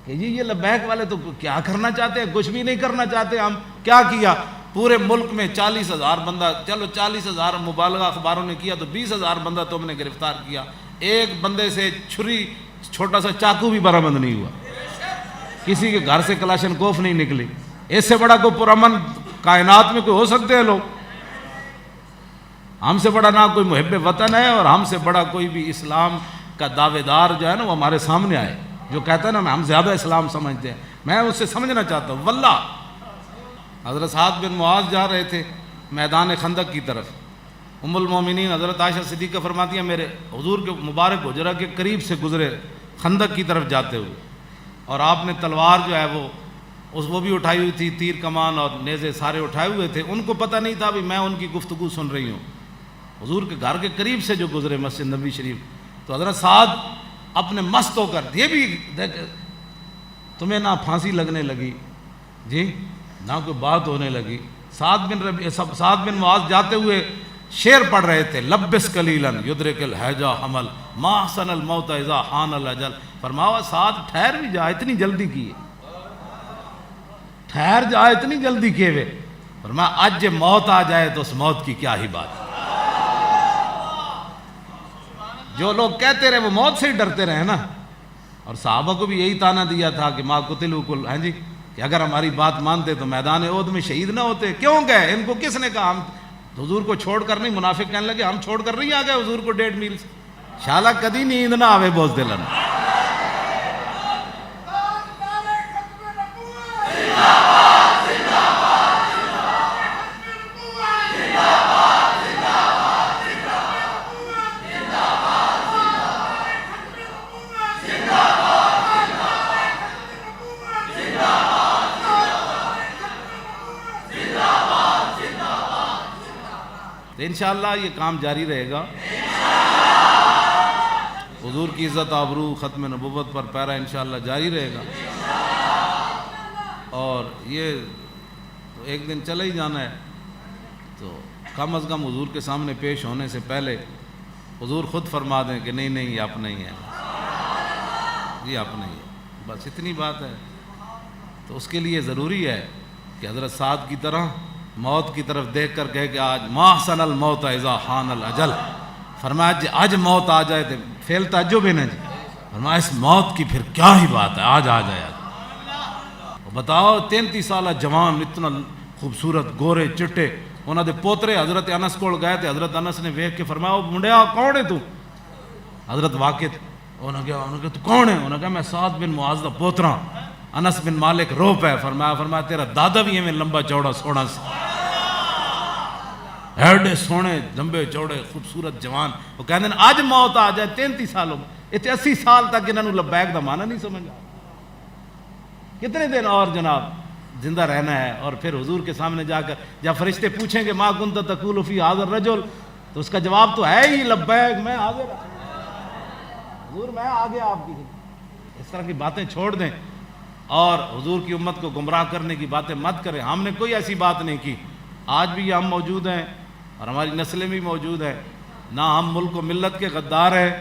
کہ جی یہ لبیک والے تو کیا کرنا چاہتے ہیں, کچھ بھی نہیں کرنا چاہتے. ہم کیا کیا پورے ملک میں 40,000 بندہ, چلو 40,000 مبالغہ اخباروں نے کیا تو 20,000 بندہ تم نے گرفتار کیا. ایک بندے سے چھری چھوٹا سا چاقو بھی برآمد نہیں ہوا, کسی کے گھر سے کلاشن کوف نہیں نکلی. اس سے بڑا کوئی پرامن کائنات میں کوئی ہو سکتے ہیں لوگ؟ ہم سے بڑا نہ کوئی محب وطن ہے, اور ہم سے بڑا کوئی بھی اسلام کا دعوے دار جو ہے نا وہ ہمارے سامنے آئے, جو کہتا ہے نا ہم زیادہ اسلام سمجھتے ہیں. میں اس سے سمجھنا چاہتا ہوں. واللہ حضرت سعد بن معاذ جا رہے تھے میدان خندق کی طرف. ام المومنین حضرت عائشہ صدیقہ فرماتی ہیں میرے حضور کے مبارک حجرہ کے قریب سے گزرے خندق کی طرف جاتے ہوئے, اور آپ نے تلوار جو ہے وہ بھی اٹھائی ہوئی تھی, تیر کمان اور نیزے سارے اٹھائے ہوئے تھے. ان کو پتہ نہیں تھا بھی میں ان کی گفتگو سن رہی ہوں. حضور کے گھر کے قریب سے جو گزرے مسجد نبوی شریف, تو حضرت سعد اپنے مست ہو کر, یہ بھی تمہیں نہ پھانسی لگنے لگی جی, نہ کوئی بات ہونے لگی. سعد بن معاذ جاتے ہوئے شعر پڑھ رہے تھے, لبس قلیلاً یدرک الحیجہ حمل ما احسن الموت اذا حان الاجل. فرمایا سعد ٹھہر بھی جا, اتنی جلدی کی ہے, ٹھہر جا اتنی جلدی کیے ہوئے. فرمایا آج جب موت آ جائے تو اس موت کی کیا ہی بات. جو لوگ کہتے رہے وہ موت سے ہی ڈرتے رہے نا, اور صحابہ کو بھی یہی تانا دیا تھا کہ ما قتلوا کل, ہاں جی, کہ اگر ہماری بات مانتے تو میدان احد میں شہید نہ ہوتے. کیوں گئے, ان کو کس نے کہا؟ ہم حضور کو چھوڑ کر نہیں. منافق کہنے لگے ہم چھوڑ کر نہیں آ گئے حضور کو 1.5 میل سے. شالا کدی نیند نہ آوے بوز دلن. انشاءاللہ یہ کام جاری رہے گا. حضور کی عزت آبرو ختم نبوت پر پیرا انشاءاللہ جاری رہے گا. اور یہ ایک دن چلا ہی جانا ہے, تو کم از کم حضور کے سامنے پیش ہونے سے پہلے حضور خود فرما دیں کہ نہیں یہ اپنا ہی ہے, یہ اپنا ہی ہے, بس اتنی بات ہے. تو اس کے لیے ضروری ہے کہ حضرت سعد کی طرح موت کی طرف دیکھ کر کہے کہ آج ما احسن الموت اذا حان الاجل. فرمایا آج موت آ جائے تو فعل تعجب ہے نا جی, فرمایا اس موت کی پھر کیا ہی بات ہے, آج آ جائے. بتاؤ 33 سالہ جوان اتنا خوبصورت گورے چٹے انہوں دے پوترے حضرت انس کول گئے تھے. حضرت انس نے ویکھ کے فرمایا منڈیا کون ہے تو؟ حضرت واقف انہوں نے کہا تو کون ہے؟ انہوں نے کہا میں سعد بن معاذ دا پوترا. انس بن مالک رو پہ فرمایا تیرا دادا بھی ہمیں لمبا چوڑا سونا سی, ایڈے سونے لمبے چوڑے خوبصورت جوان. وہ کہتے ہیں آج موت آ جائے 33 سالوں میں, 80 سال تک انہوں نے لبیک دا معنی نہیں سمجھا. کتنے دن اور جناب زندہ رہنا ہے؟ اور پھر حضور کے سامنے جا کر جب فرشتے پوچھیں گے ما کنت تقول فی ھذا الرجل, تو اس کا جواب تو ہے ہی لبیک, میں حاضر حضور, میں آ گیا آپ کی. اس طرح کی باتیں چھوڑ دیں اور حضور کی امت کو گمراہ کرنے کی باتیں مت کریں. ہم نے کوئی ایسی بات نہیں کی. آج بھی ہم موجود ہیں اور ہماری نسلیں بھی موجود ہیں. نہ ہم ملک و ملت کے غدار ہیں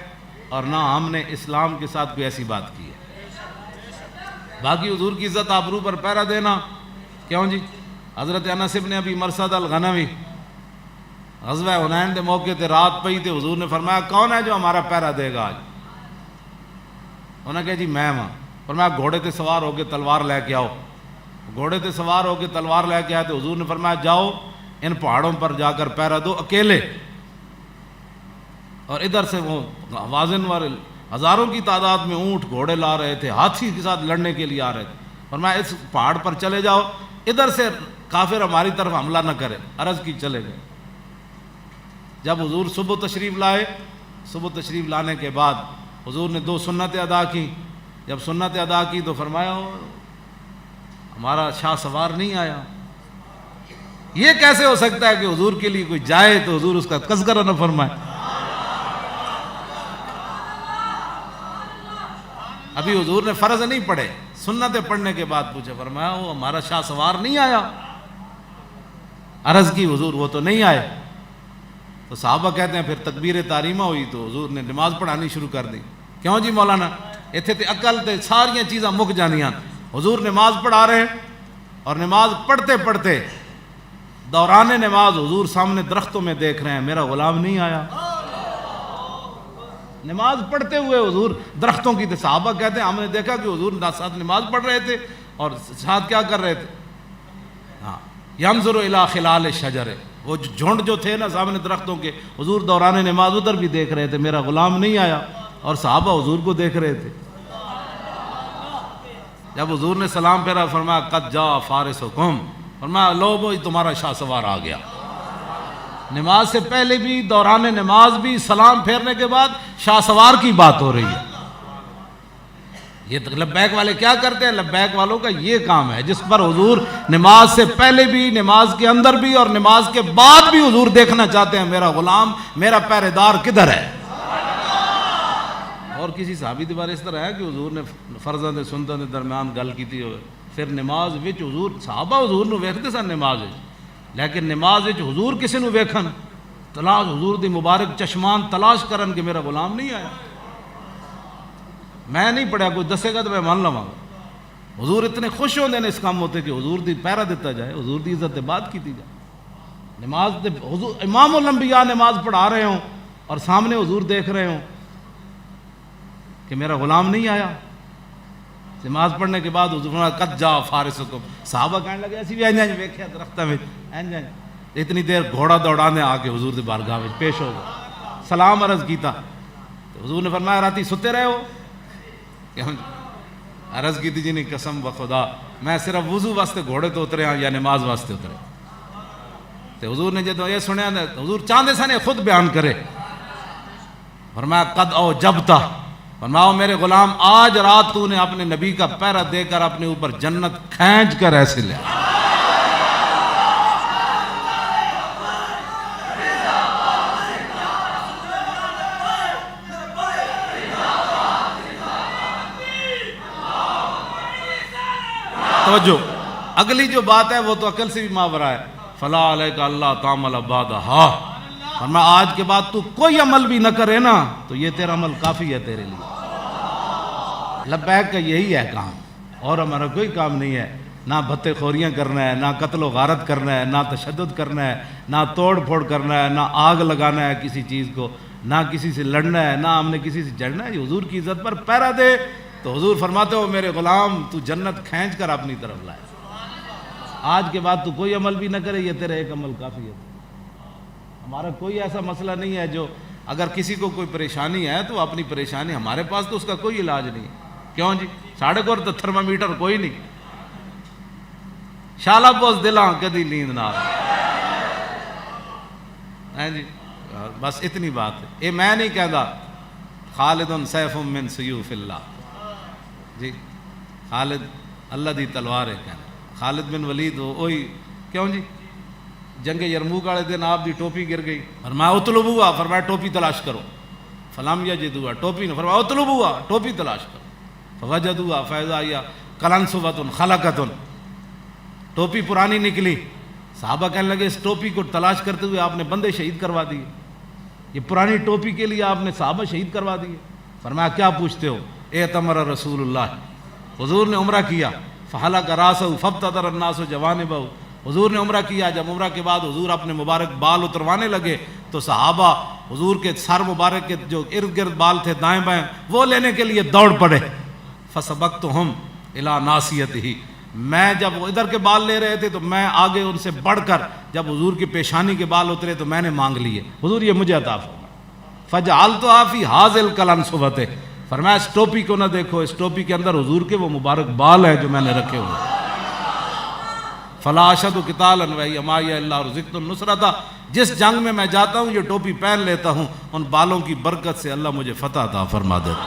اور نہ ہم نے اسلام کے ساتھ کوئی ایسی بات کی ہے. باقی حضور کی عزت آبرو پر پہرا دینا کیوں جی؟ حضرت انس بن ابی مرثد الغنوی غزوہ حنین دے موقع تے رات پئی تے حضور نے فرمایا کون ہے جو ہمارا پہرا دے گا آج؟ انہوں نے کہا جی میں ہاں. فرمایا گھوڑے تے سوار ہو کے تلوار لے کے آؤ. گھوڑے تے سوار ہو کے تلوار لے کے آئے تو حضور نے فرمایا جاؤ ان پہاڑوں پر جا کر پہرا دو اکیلے. اور ادھر سے وہ وازن والے ہزاروں کی تعداد میں اونٹ گھوڑے لا رہے تھے, ہاتھی کے ساتھ لڑنے کے لیے آ رہے تھے. فرمایا اس پہاڑ پر چلے جاؤ, ادھر سے کافر ہماری طرف حملہ نہ کرے. عرض کی چلے گئے. جب حضور صبح تشریف لائے, صبح تشریف لانے کے بعد حضور نے 2 سنتیں ادا کی. جب سنتیں ادا کی تو فرمایا ہمارا شاہ سوار نہیں آیا. یہ کیسے ہو سکتا ہے کہ حضور کے لیے کوئی جائے تو حضور اس کا تذکرہ نہ فرمائے؟ ابھی حضور نے فرض نہیں پڑھے, سنتیں پڑھنے کے بعد پوچھا, فرمایا وہ ہمارا شاہ سوار نہیں آیا. عرض کی حضور وہ تو نہیں آئے. تو صحابہ کہتے ہیں پھر تکبیر تحریمہ ہوئی تو حضور نے نماز پڑھانی شروع کر دی. کیوں جی مولانا اتنے تے عقل تے ساریاں چیزاں مک جانیاں. حضور نماز پڑھا رہے ہیں اور نماز پڑھتے پڑھتے دوران نماز حضور سامنے درختوں میں دیکھ رہے ہیں میرا غلام نہیں آیا. نماز پڑھتے ہوئے حضور درختوں کی, صحابہ کہتے ہیں ہم نے دیکھا کہ حضور ساتھ نماز پڑھ رہے تھے اور ساتھ کیا کر رہے تھے؟ ہاں ینظر الی خلال الشجر, وہ جھنڈ جو تھے نا سامنے درختوں کے, حضور دوران نماز ادھر بھی دیکھ رہے تھے میرا غلام نہیں آیا, اور صحابہ حضور کو دیکھ رہے تھے. جب حضور نے سلام پھیرا فرمایا قد جاء فارسکم, فرمایا لو وہ تمہارا شاہ سوار آ گیا. نماز سے پہلے بھی, دوران نماز بھی, سلام پھیرنے کے بعد شاہ سوار کی بات ہو رہی ہے. یہ لبیک والے کیا کرتے ہیں؟ لبیک والوں کا یہ کام ہے جس پر حضور نماز سے پہلے بھی, نماز کے اندر بھی اور نماز کے بعد بھی حضور دیکھنا چاہتے ہیں میرا غلام, میرا پہرے دار کدھر ہے. اور کسی صحابی کے بارے اس طرح ہے کہ حضور نے فرضاں تے سنتاں دے درمیان گل کیتی ہوئے, پھر نماز وچ حضور صحابہ حضور نو ویکھدے سن نماز وچ, لیکن نماز وچ حضور کسی نو ویکھن تلاش حضور دی مبارک چشمان تلاش کرن کہ میرا غلام نہیں آیا. میں نہیں پڑھیا, کوئی دسے گا تو میں مان لواں. حضور اتنے خوش ہوندے نے اس کام ہوتے کہ حضور دی پہرا دیتا جائے, حضور دی عزت بات کیتی جائے. نماز دے حضور امام الانبیاء نماز پڑھا رہے ہوں اور سامنے حضور دیکھ رہے ہوں کہ میرا غلام نہیں آیا. نماز پڑھنے کے بعد حضور قد جاء فارسکم, صحابہ کہنے لگے اسی بھی انج ویکھیا درختاں وچ انج. اتنی دیر گھوڑا دوڑانے آ کے حضور دی بارگاہ وچ پیش ہو گئے, سلام عرض کیتا تو حضور نے فرمایا راتی ستے رہے ہو؟ عرض کی تھی جی نہیں قسم بخدا میں صرف وضو واسطے گھوڑے تو اترے ہاں یا نماز واسطے اترے. تو حضور نے جب یہ سنیا حضور چاہتے سن خود بیان کرے, فرمایا قد او جبتا, فرمایا میرے غلام آج رات تو نے اپنے نبی کا پہرا دے کر اپنے اوپر جنت کھینچ کر ایسے لیا. توجہ, اگلی جو بات ہے وہ تو عقل سے بھی ماورا ہے. فلا علیک اللہ تعمل بعدہا, فرمایا آج کے بعد تو کوئی عمل بھی نہ کرے نا تو یہ تیرا عمل کافی ہے تیرے لیے. لبیک کا یہی ہے کام, اور ہمارا کوئی کام نہیں ہے. نہ بھتے خوریاں کرنا ہے, نہ قتل و غارت کرنا ہے, نہ تشدد کرنا ہے, نہ توڑ پھوڑ کرنا ہے, نہ آگ لگانا ہے کسی چیز کو, نہ کسی سے لڑنا ہے, نہ ہم نے کسی سے جڑنا ہے. حضور کی عزت پر پہرا دے تو حضور فرماتے ہو میرے غلام تو جنت کھینچ کر اپنی طرف لائے، آج کے بعد تو کوئی عمل بھی نہ کرے، یہ تیرا ایک عمل کافی ہے۔ ہمارا کوئی ایسا مسئلہ نہیں ہے جو اگر کسی کو کوئی پریشانی ہے تو اپنی پریشانی، ہمارے پاس تو اس کا کوئی علاج نہیں، کیوں جی ساڑھے کو تو تھرمامیٹر کوئی نہیں، شالا بوس دلاں کدی نیند نہ آئے جی، بس اتنی بات ہے۔ یہ میں نہیں کہتا خالد سیف من سیوف اللہ، جی خالد اللہ دی تلوار ہے، کہنا خالد بن ولید وہی، کیوں جی جنگ یرموک والے دن آپ دی ٹوپی گر گئی، فرمایا اطلبوها، فرمایا ٹوپی تلاش کرو، فلم یجدوها، ٹوپی نے فرمایا اطلبوها، ٹوپی تلاش کرو، فوجدوها فاذا هي قلنسوۃ خلقۃ، ٹوپی پرانی نکلی، صحابہ کہنے لگے اس ٹوپی کو تلاش کرتے ہوئے آپ نے بندے شہید کروا دیے، یہ پرانی ٹوپی کے لیے آپ نے صحابہ شہید کروا دیے۔ فرمایا کیا پوچھتے ہو؟ اعتمر رسول اللہ، حضور نے عمرہ کیا، فحلق راسہ فابتدر الناس جوانبہ، حضور نے عمرہ کیا، جب عمرہ کے بعد حضور اپنے مبارک بال اتروانے لگے تو صحابہ حضور کے سر مبارک کے جو ارد گرد بال تھے دائیں بائیں وہ لینے کے لیے دوڑ پڑے، فسبقتہم الی ناصیتہ، میں جب وہ ادھر کے بال لے رہے تھے تو میں آگے ان سے بڑھ کر جب حضور کی پیشانی کے بال اترے تو میں نے مانگ لیے، حضور یہ مجھے عطا فرمائے، فجعلتها فی ھذا القلنسوۃ، فرمایا اس ٹوپی کو نہ دیکھو، اس ٹوپی کے اندر حضور کے وہ مبارک بال ہیں جو میں نے رکھے ہوئے، فلا اشهد قتالا وهي معي الا رزقت النصرۃ، جس جنگ میں جاتا ہوں یہ ٹوپی پہن لیتا ہوں، ان بالوں کی برکت سے اللہ مجھے فتح عطا فرما دیتا۔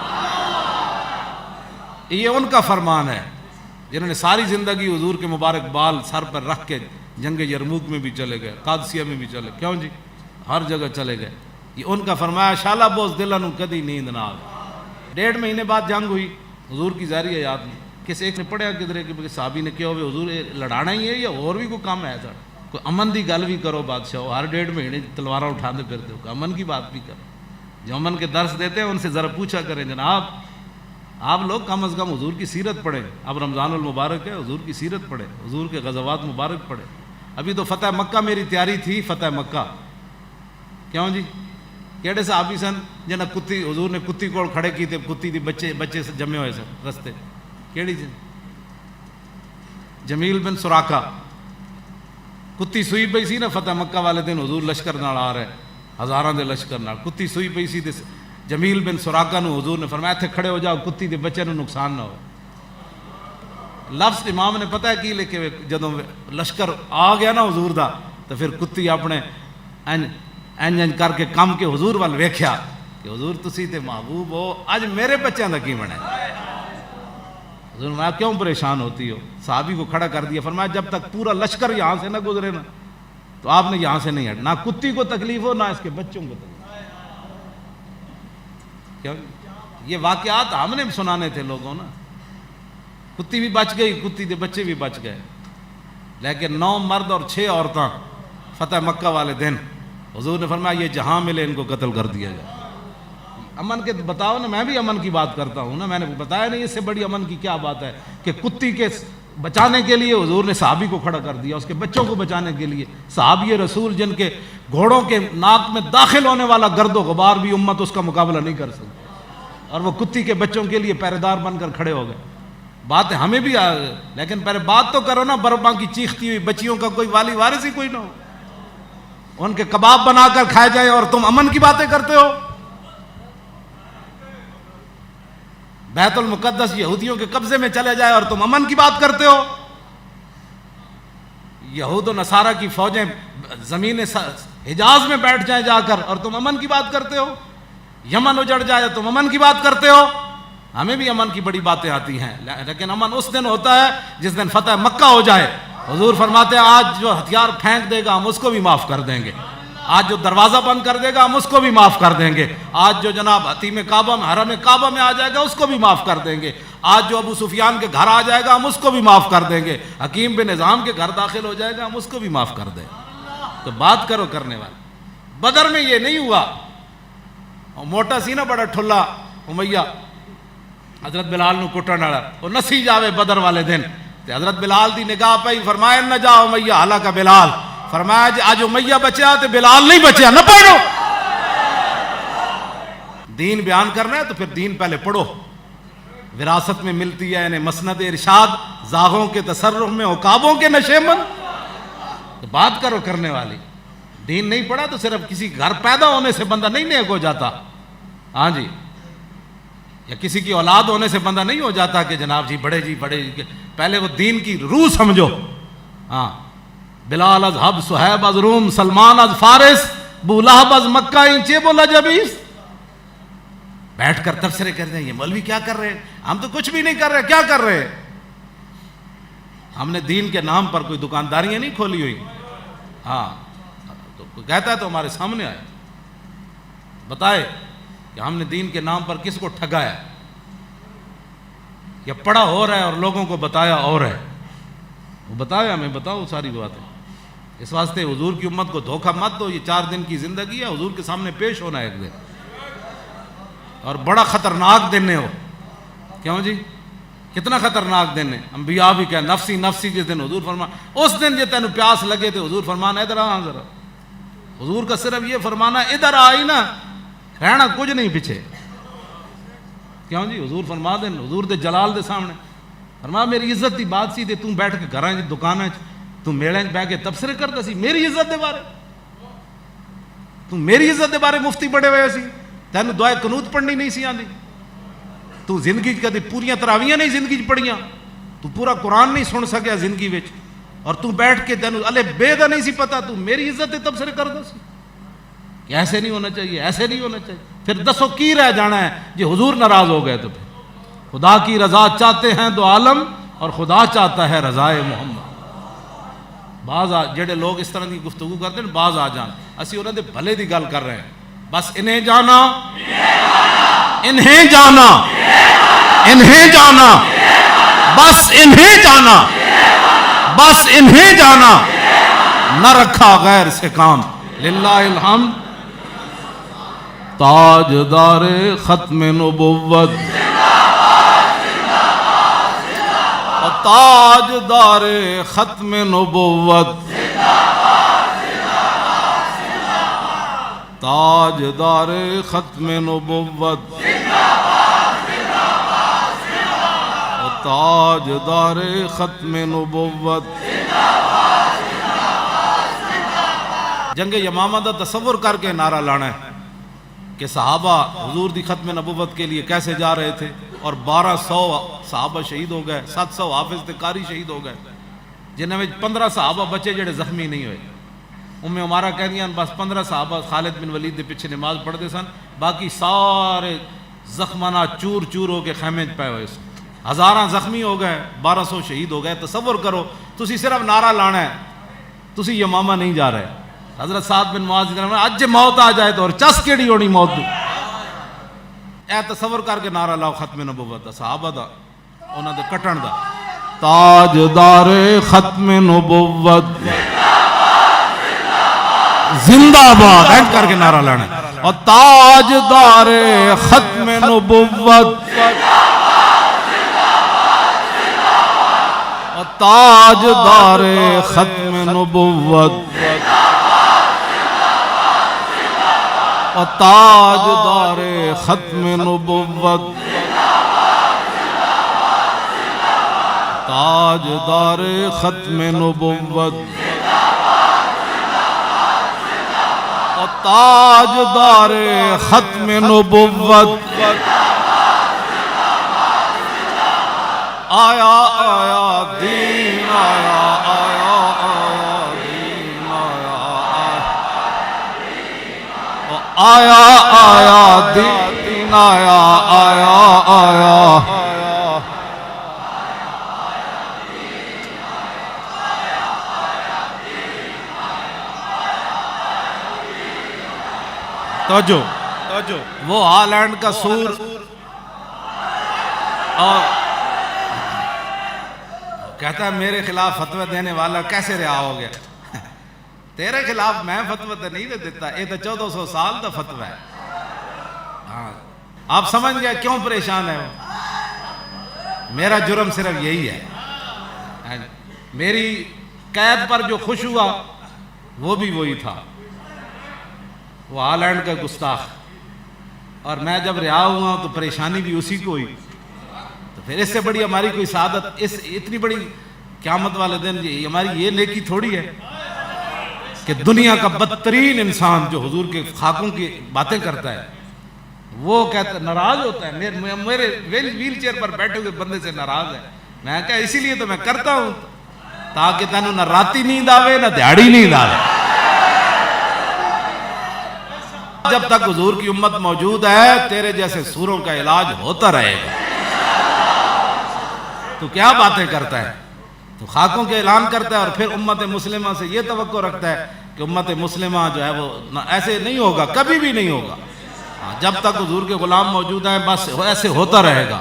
یہ ان کا فرمان ہے جنہوں نے ساری زندگی حضور کے مبارک بال سر پر رکھ کے جنگ یرموک میں بھی چلے گئے، قادسیہ میں بھی چلے، کیوں جی ہر جگہ چلے گئے، یہ ان کا فرمایا شالا بوس دلانو کدی نیند نہ آئے۔ 1.5 مہینے بعد جنگ ہوئی، حضور کی ظاہری حیات میں کسی ایک نے پڑھیا کدھر کہ صحابی نے کیا ہوئے حضور لڑانا ہی ہے یا اور بھی کوئی کام ہے سر، کوئی امن دی گل بھی کرو بادشاہ، ہر 1.5 مہینے تلواریں اٹھاتے پھرتے ہو، امن کی بات بھی کرو، جو امن کے درس دیتے ہیں ان سے ذرا پوچھا کریں جناب آپ لوگ کم از کم حضور کی سیرت پڑھیں، اب رمضان المبارک ہے حضور کی سیرت پڑھیں، حضور کے غزوات مبارک پڑھیں۔ ابھی تو فتح مکہ میری تیاری تھی، فتح مکہ، کیوں جی کیڑے صحابی سن جنہیں کتی حضور نے کتی کول کھڑے کی تھے، کتی دی بچے سے جمے ہوئے سن رستے، کیڑی جی جمیل بن سراقہ، کتی سوئی پئی سی نا فتح مکہ والے دن حضور لشکر نال آ رہے ہزاراں دے لشکر نال، کتی سوئی پئی سی تے جمیل بن سراقہ نو حضور نے فرمایا تھے کھڑے ہو جاؤ کتی دے بچے نو نقصان نہ ہو۔ لفظ امام نے پتہ ہے کی لکھے، جدوں لشکر آ گیا نا حضور دا تو پھر کتی اپنے انج کر کے کم کے حضور وال ویکھیا کہ حضور تسی تے محبوب ہو، اج میرے بچیاں دا کی بنے؟ حضور نے کیوں پریشان ہوتی ہو؟ صحابی کو کھڑا کر دیا، فرمایا جب تک پورا لشکر یہاں سے نہ گزرے نا تو آپ نے یہاں سے نہیں ہٹ، نہ کتی کو تکلیف ہو نہ اس کے بچوں کو تکلیف۔ یہ واقعات ہم نے سنانے تھے لوگوں نا، کتی بھی بچ گئی، کتی کے بچے بھی بچ گئے، لیکن 9 مرد اور 6 عورتیں فتح مکہ والے دن حضور نے فرمایا یہ جہاں ملے ان کو قتل کر دیا جائے۔ امن کے بتاؤ نا، میں بھی امن کی بات کرتا ہوں نا، میں نے بتایا نہیں اس سے بڑی امن کی کیا بات ہے کہ کتی کے بچانے کے لیے حضور نے صحابی کو کھڑا کر دیا، اس کے بچوں کو بچانے کے لیے۔ صحابی رسول جن کے گھوڑوں کے ناک میں داخل ہونے والا گرد و غبار بھی امت اس کا مقابلہ نہیں کر سکتی، اور وہ کتی کے بچوں کے لیے پہرے دار بن کر کھڑے ہو گئے۔ بات ہے ہمیں بھی لیکن پہلے بات تو کرو نا، برباں کی چیختی ہوئی بچیوں کا کوئی والی وارث ہی کوئی نہ ہو، ان کے کباب بنا کر کھائے جائیں اور تم امن کی باتیں کرتے ہو۔ بیت المقدس یہودیوں کے قبضے میں چلے جائے اور تم امن کی بات کرتے ہو۔ یہود و نصارہ کی فوجیں زمین حجاز میں بیٹھ جائیں جا کر اور تم امن کی بات کرتے ہو۔ یمن اجڑ جائے تم امن کی بات کرتے ہو۔ ہمیں بھی امن کی بڑی باتیں آتی ہیں، لیکن امن اس دن ہوتا ہے جس دن فتح مکہ ہو جائے۔ حضور فرماتے ہیں آج جو ہتھیار پھینک دے گا ہم اس کو بھی معاف کر دیں گے، آج جو دروازہ بند کر دے گا ہم اس کو بھی معاف کر دیں گے، آج جو جناب حتیم کعبہ میں حرم کعبہ میں آ جائے گا اس کو بھی معاف کر دیں گے، آج جو ابو سفیان کے گھر آ جائے گا ہم اس کو بھی معاف کر دیں گے، حکیم بن نظام کے گھر داخل ہو جائے گا ہم اس کو بھی معاف کر دیں گے۔ تو بات کرو کرنے والے۔ بدر میں یہ نہیں ہوا، موٹا سی نا بڑا ٹھلا امیہ حضرت بلال نو کٹن والا، وہ نسی جاوے بدر والے دن تے حضرت بلال دی نگاہ پئی، فرمایا نہ جا امیہ ہلاکا بلال، فرمایا جی آج امیہ بچیا تے بلال نہیں بچیا، نہ پڑھو۔ دین بیان کرنا ہے تو پھر دین پہلے پڑھو۔ وراثت میں ملتی ہے انہیں مسند ارشاد، زاغوں کے تصرف میں عقابوں کے نشے من. تو بات کرو کرنے والی. دین نہیں پڑھا تو صرف کسی گھر پیدا ہونے سے بندہ نہیں نیک ہو جاتا. ہاں جی، یا کسی کی اولاد ہونے سے بندہ نہیں ہو جاتا کہ جناب جی بڑے جی. پہلے وہ دین کی روح سمجھو. ہاں، بلال از حب، صہیب از روم، سلمان از فارس، ابو لہب از مکہ، انچے بولا جبیس. بیٹھ کر تبصرے کر رہے ہیں یہ مولوی کیا کر رہے ہیں؟ ہم تو کچھ بھی نہیں کر رہے. کیا کر رہے ہیں؟ ہم نے دین کے نام پر کوئی دکانداریاں نہیں کھولی ہوئی. ہاں، تو کوئی کہتا ہے تو ہمارے سامنے آئے بتائے کہ ہم نے دین کے نام پر کس کو ٹھگایا یا پڑھا ہو رہا ہے اور لوگوں کو بتایا اور ہے. وہ بتایا ہمیں، بتاؤ ساری باتیں. اس واسطے حضور کی امت کو دھوکہ مت دو. یہ 4 دن کی زندگی ہے، حضور کے سامنے پیش ہونا ہے ایک دن، اور بڑا خطرناک دن ہو. کیوں جی؟ کتنا خطرناک دن ہے. انبیاء بھی کہ نفسی نفسی جس دن حضور فرمان، اس دن جو تینوں پیاس لگے تھے حضور فرمانا ادھر آ ذرا. حضور کا صرف یہ فرمانا ادھر آئی نا، رہنا کچھ نہیں پیچھے. کیوں جی؟ حضور فرما دین، حضور دے جلال دے سامنے فرما میری عزت دی بات سی تے توں بیٹھ کے گھراں دکاناں تو میڑے بیٹھ کے تبصرے کردا سی میری عزت دے بارے. تو میری عزت دے بارے مفتی بڑے ہوئے سی، تینوں دعائے قنوت پڑھنی نہیں سی آندی. تو زندگی کدی پوریاں تراویاں نہیں زندگی پڑھیاں، تو پورا قرآن نہیں سن سکیا زندگی وچ، اور تو بیٹھ کے تینوں الے بے دا نہیں سی پتا، تو میری عزت دے تبصرے کردا سی. ایسے نہیں ہونا چاہیے، ایسے نہیں ہونا چاہیے. پھر دسو کی رہ جانا ہے جی حضور ناراض ہو گئے تو پھر خدا کی رضا چاہتے ہیں دو عالم، اور خدا چاہتا ہے رضائے محمد. بعض جڑے لوگ اس طرح کی گفتگو کرتے ہیں بعض آ جان، اسی انہوں نے بھلے دی گل کر رہے ہیں. بس انہیں جانا، انہیں جانا، انہیں جانا، بس انہیں جانا، بس انہیں جانا، نہ رکھا غیر سے کام. للہ الحمد. تاجدار ختم نبوت، تاجدار ختم نبوت، تاجدار ختم نبوت، تاجدار ختم نبوت. جنگ یمامہ دا تصور کر کے نعرہ لانا ہے کہ صحابہ حضور دی ختم نبوت کے لیے کیسے جا رہے تھے، اور 1200 صحابہ شہید ہو گئے، 700 حافظ تے قاری شہید ہو گئے، جنہاں میں 15 صحابہ بچے جڑے زخمی نہیں ہوئے. ام عمارہ کہہ دیاں بس 15 صحابہ خالد بن ولید دے پیچھے نماز پڑھتے سن، باقی سارے زخمانہ چور چور ہو کے خیمے پے ہوئے سن. ہزاراں زخمی ہو گئے، 1200 شہید ہو گئے. تصور کرو تسی صرف نعرہ لانا ہے، تسی یمامہ نہیں جا رہے. حضرت سعد بن معاذ اج موت آ جائے تو اور چس کیڑی ہونی موت دی. اے تصور کر کے نعرہ لاؤ ختم نبوت دا، صحابہ دا، انہاں دے کٹن دا. تاجدار ختم نبوت زندہ باد اینڈ کر کے نعرہ لانا ہے. اور تاجدار ختم نبوت، اور تاجدار ختم نبوت، اور تاجدار ختم نبوت، تاجدار ختم نبوت، اور تاجدار ختم نبوت. آیا آیا دین آیا، آیا آیا دین آیا، آیا آیا دین آیا، آیا آیا. توجہ، وہ ہالینڈ کا سور اور کہتا ہے میرے خلاف فتوی دینے والا کیسے رہا ہو گیا. تیرے خلاف میں فتوی تو نہیں دیتا، یہ تو 1400 سال کا فتوی ہے. ہاں آپ سمجھ گئے کیوں پریشان ہے. میرا جرم صرف یہی ہے، میری قید پر جو خوش ہوا وہ بھی وہی تھا، وہ ہالینڈ کا گستاخ. اور میں جب رہا ہوا تو پریشانی بھی اسی کو ہوئی. تو پھر اس سے بڑی ہماری کوئی سعادت، اس اتنی بڑی قیامت والے دن ہماری یہ نیکی تھوڑی ہے کہ دنیا کا بدترین انسان جو حضور کے خاکوں کی باتیں کرتا ہے وہ کہتا ناراض ہوتا ہے، میرے ویل چیئر پر بیٹھے ہوئے بندے سے ناراض ہے. میں کہا اسی لیے تو میں کرتا ہوں تاکہ تینوں نہ راتی نیند آوے نہ دیہاڑی نیند آوے. جب تک حضور کی امت موجود ہے تیرے جیسے سوروں کا علاج ہوتا رہے گا. تو کیا باتیں کرتا ہے، تو خاکوں کے اعلان کرتا ہے اور پھر امت مسلمہ سے یہ توقع رکھتا ہے کہ امت مسلمہ جو ہے وہ ایسے نہیں ہوگا، کبھی بھی نہیں ہوگا. جب تک حضور کے غلام موجود ہیں بس ایسے ہوتا رہے گا.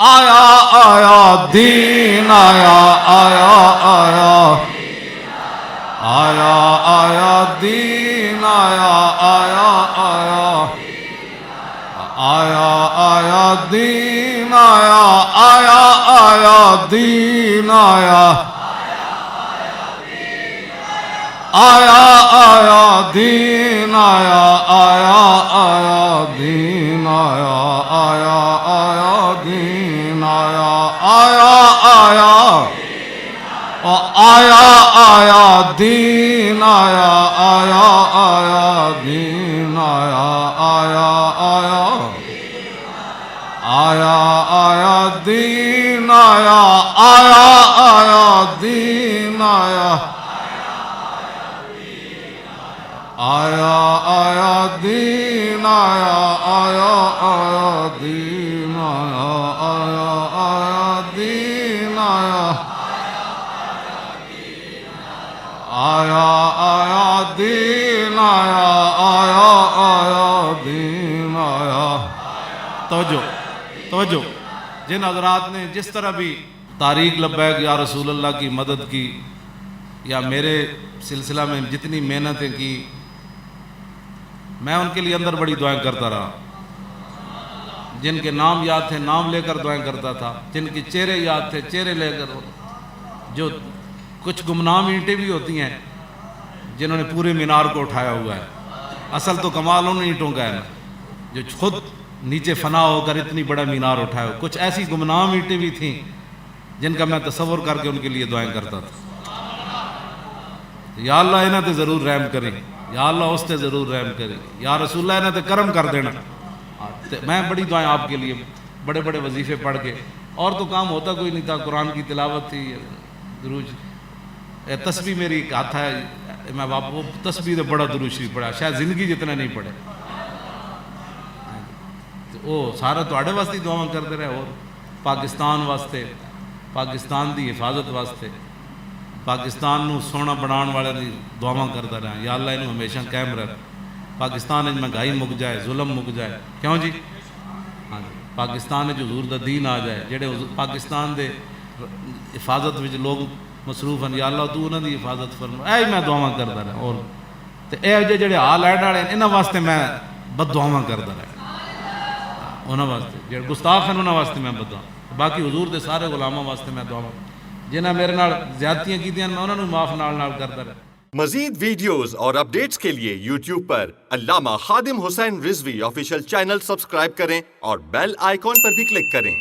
آیا آیا دین آیا آیا آیا آیا آیا دین آیا آیا آیا آیا آیا دین آیا آیا آیا دین آیا آیا آیا دین آیا آیا آیا دین آیا آیا آیا دین آیا آیا آیا آیا آیا دین آیا آیا آیا دین آیا آیا آیا آیا آیا دین آیا آیا آیا دین آیا آیا آیا دین آیا آیا آیا دین آیا آیا آیا دین آیا آیا آیا دین آیا آیا آیا دین آیا. توجہ جن حضرات نے جس طرح بھی طریق لبیک یا رسول اللہ کی مدد کی یا میرے سلسلہ میں جتنی محنتیں کی، میں ان کے لیے اندر بڑی دعائیں کرتا رہا. جن کے نام یاد تھے نام لے کر دعائیں کرتا تھا، جن کے چہرے یاد تھے چہرے لے کر. جو کچھ گمنام اینٹیں بھی ہوتی ہیں جنہوں نے پورے مینار کو اٹھایا ہوا ہے، اصل تو کمال ان اینٹوں کا ہے نا جو خود نیچے فنا ہو کر اتنی بڑا مینار اٹھایا ہو. کچھ ایسی گمنام اینٹیں بھی تھیں جن کا میں تصور کر کے ان کے لیے دعائیں کرتا تھا. یا اللہ انہاں تے ضرور رحم کریں، یا اللہ اس تے ضرور رحم کریں، یا رسول اللہ انہاں تے کرم کر دینا. میں بڑی دعائیں آپ کے لیے بڑے بڑے وظیفے پڑھ کے، اور تو کام ہوتا کوئی نہیں تھا، قرآن کی تلاوت تھی، دروج تسبیح میری ایک ہاتھ ہے، میں وہ تسبیح تو بڑا درود شریف پڑھا شاید زندگی جتنا نہیں پڑھے. وہ سارا تواڈے واسطے دعاواں کرتے رہے، اور پاکستان واسطے، پاکستان دی حفاظت واسطے، پاکستان نو سونا بنان والے دی دعاواں کرتا رہا. یا اللہ انہوں ہمیشہ قائم رکھ، پاکستان میں مہنگائی مک جائے، ظلم مک جائے. کیوں جی؟ ہاں جی، پاکستان جو حضور دا دین آ جائے، جڑے پاکستان دے حفاظت وچ لوگ مصروف ہیں، یا اللہ تو انہاں دی حفاظت فرما. اے میں دعاواں کرتا رہا. اور تے اے جڑے حال ایڈ والے انہاں واسطے میں بد دعاواں کرتا رہا، انہاں واسطے جڑے گستاخ ہیں انہاں واسطے میں بد دعا. باقی حضور دے سارے غلاماں واسطے میں دعاواں جنہاں میرے نال زیادتیاں کیتیاں میں انہاں نوں معاف نال کرتا رہا. مزید ویڈیوز اور اپڈیٹس کے لیے یوٹیوب پر علامہ Khadim Hussain Rizvi official channel subscribe کریں اور بیل آئیکن پر بھی کلک کریں.